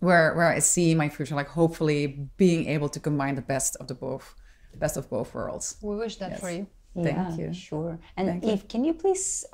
where I see my future, like hopefully being able to combine the best of both worlds. We wish that for you. Thank you. Sure. And Eve, can you please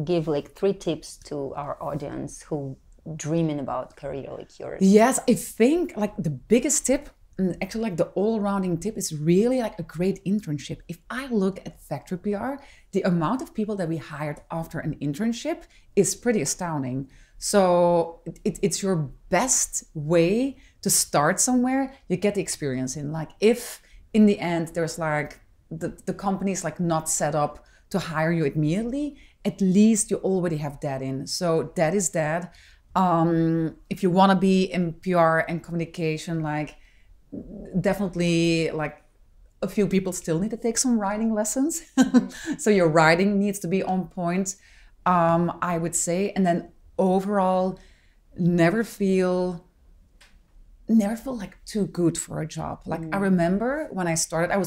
give like 3 tips to our audience who dreaming about career like yours? Yes, I think like the biggest tip, and actually like the all-rounding tip, is really like a great internship. If I look at Factor PR, the amount of people that we hired after an internship is pretty astounding. So it's your best way to start somewhere. You get the experience in. Like if in the end there's like the company's like not set up to hire you immediately, at least you already have that in. So that is that. If you want to be in PR and communication, like definitely like a few people still need to take some writing lessons. So your writing needs to be on point, I would say. And then overall, never feel never felt like too good for a job. Like I remember when I started, I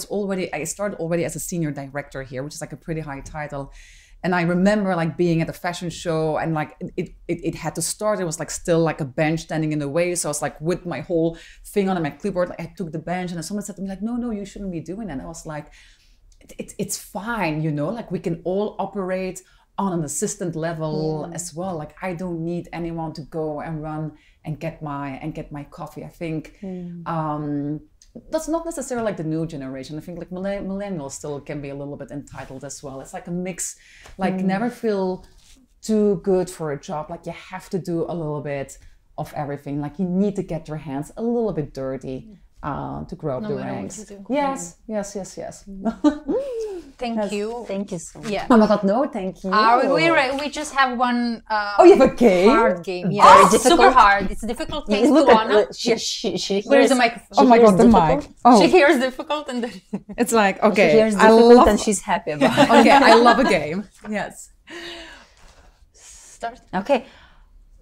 started already as a senior director here, which is like a pretty high title. And I remember like being at a fashion show and like it had to start. It was like still like a bench standing in the way. So I was like with my whole thing on my clipboard, like I took the bench and then someone said to me like, no, you shouldn't be doing that. And I was like, it's fine, you know, like we can all operate on an assistant level as well. Like I don't need anyone to go and run and get my coffee. I think that's not necessarily like the new generation. I think like millennials still can be a little bit entitled as well. It's like a mix, like never feel too good for a job. Like you have to do a little bit of everything. Like you need to get your hands a little bit dirty to grow up the ranks. Yes. Thank you. Thank you so much. Yeah. Oh my God, no, thank you. We just have one you have a game? hard game. Yeah. Very Super hard. It's difficult. Thanks to Look Anna. at she Here's hears the microphone. Oh my God, the mic. Oh, She hears difficult and then it's like, she okay, hears I difficult love, and she's happy about it. okay, I love a game. Yes. start. Okay,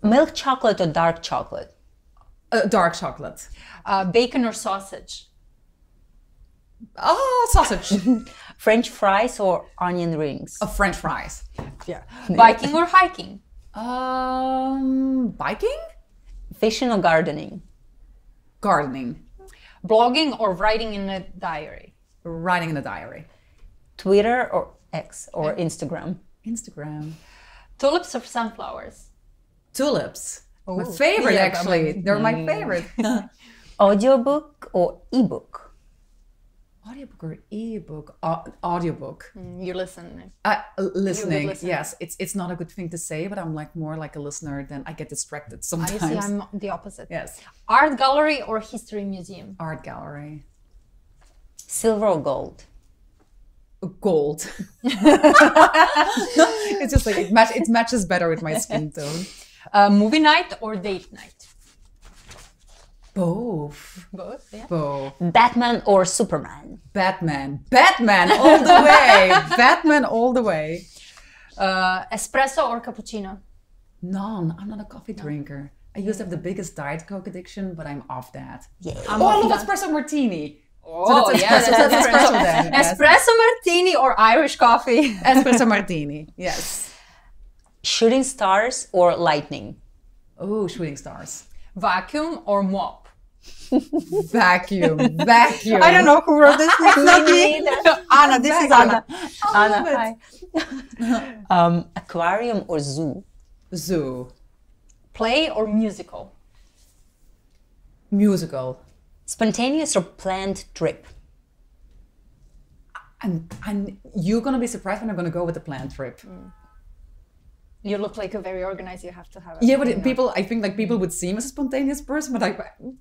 milk chocolate or dark chocolate? Dark chocolate. Bacon or sausage? Oh, sausage. French fries or onion rings? French fries. Yeah. Biking or hiking? Biking? Fishing or gardening? Gardening. Blogging or writing in a diary? Writing in a diary. Twitter or X or Instagram? Instagram. Tulips or sunflowers? Tulips. My Ooh. favorite, Yeah, actually. They're my favorite. Audiobook or ebook? Audiobook or ebook? Audiobook. You listen. Listening. listen. Yes, it's not a good thing to say, but I'm like more like a listener than I get distracted I sometimes. see. I'm the opposite. Yes. Art gallery or history museum? Art gallery. Silver or gold? Gold. It's just like it matches better with my skin tone. Movie night or date night? Both. Both. Yeah. Both. Batman or Superman? Batman all the way. Batman all the way. Espresso or cappuccino? None. I'm not a coffee drinker. I used to have the biggest Diet Coke addiction, but I'm off that. Yeah. I love espresso martini. Oh, that's yeah, espresso. That's espresso then. Yes. Espresso martini or Irish coffee? Espresso martini. Yes. Shooting stars or lightning? Oh, shooting stars. Vacuum or mop? Vacuum. I don't know who wrote this. It's not me. Anna, this is Anna. Anna, hi. Aquarium or zoo? Zoo. Play or musical? Musical. Spontaneous or planned trip? And you're gonna be surprised when I'm gonna go with the planned trip. You look like a very organized. You have to have. Yeah, but I think like people would see me as a spontaneous person, but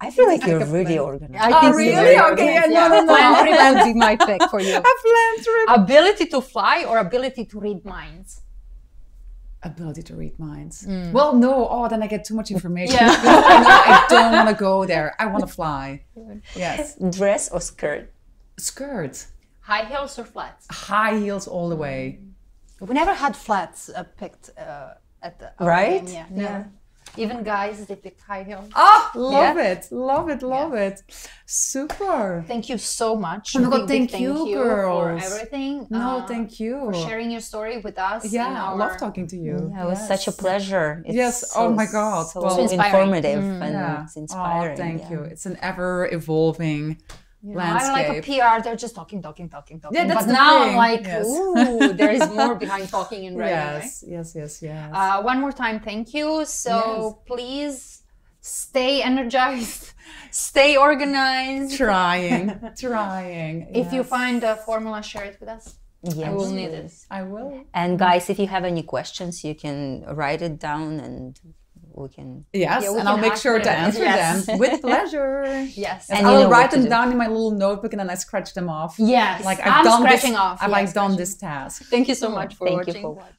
I feel like you're really organized. I think really? you're very Okay, organized. yeah, no. Planned trip would be my pick for you. a planned trip. Ability to fly or ability to read minds? Ability to read minds. Well, no. Oh, then I get too much information. Yeah. I don't want to go there. I want to fly. Yes. Dress or skirt? Skirt. High heels or flats? High heels all the way. We never had flats picked at the Right? game. Yeah, never. Even guys, they pick high heels. Oh, love it. Super. Thank you so much. Oh my God, Big thank you, for girls. everything. No, thank you. For sharing your story with us. Yeah, and I love talking to you. Yeah, it was such a pleasure. It's Yes, oh my God. So Well, it's inspiring. informative and Yeah. it's inspiring. Oh, thank yeah. you. It's an ever evolving I'm landscape. like a PR, they're just talking. Yeah, that's but the now thing. I'm like, Yes. ooh, there is more behind talking and writing. Yes. One more time, thank you. So please stay energized, stay organized. Trying. If you find a formula, share it with us. Yes. I will need it. I will. And guys, if you have any questions, you can write it down and we can. Yes, Yeah, we and I'll can make ask sure to them. answer Yes. them with pleasure. Yes. And I you will know write what to them do. down in my little notebook and then I scratch them off. Yes. Like I'm I've done scratching this. off. I've Yes, like done scratching. this task. Thank you so much for Thank watching. you for watching.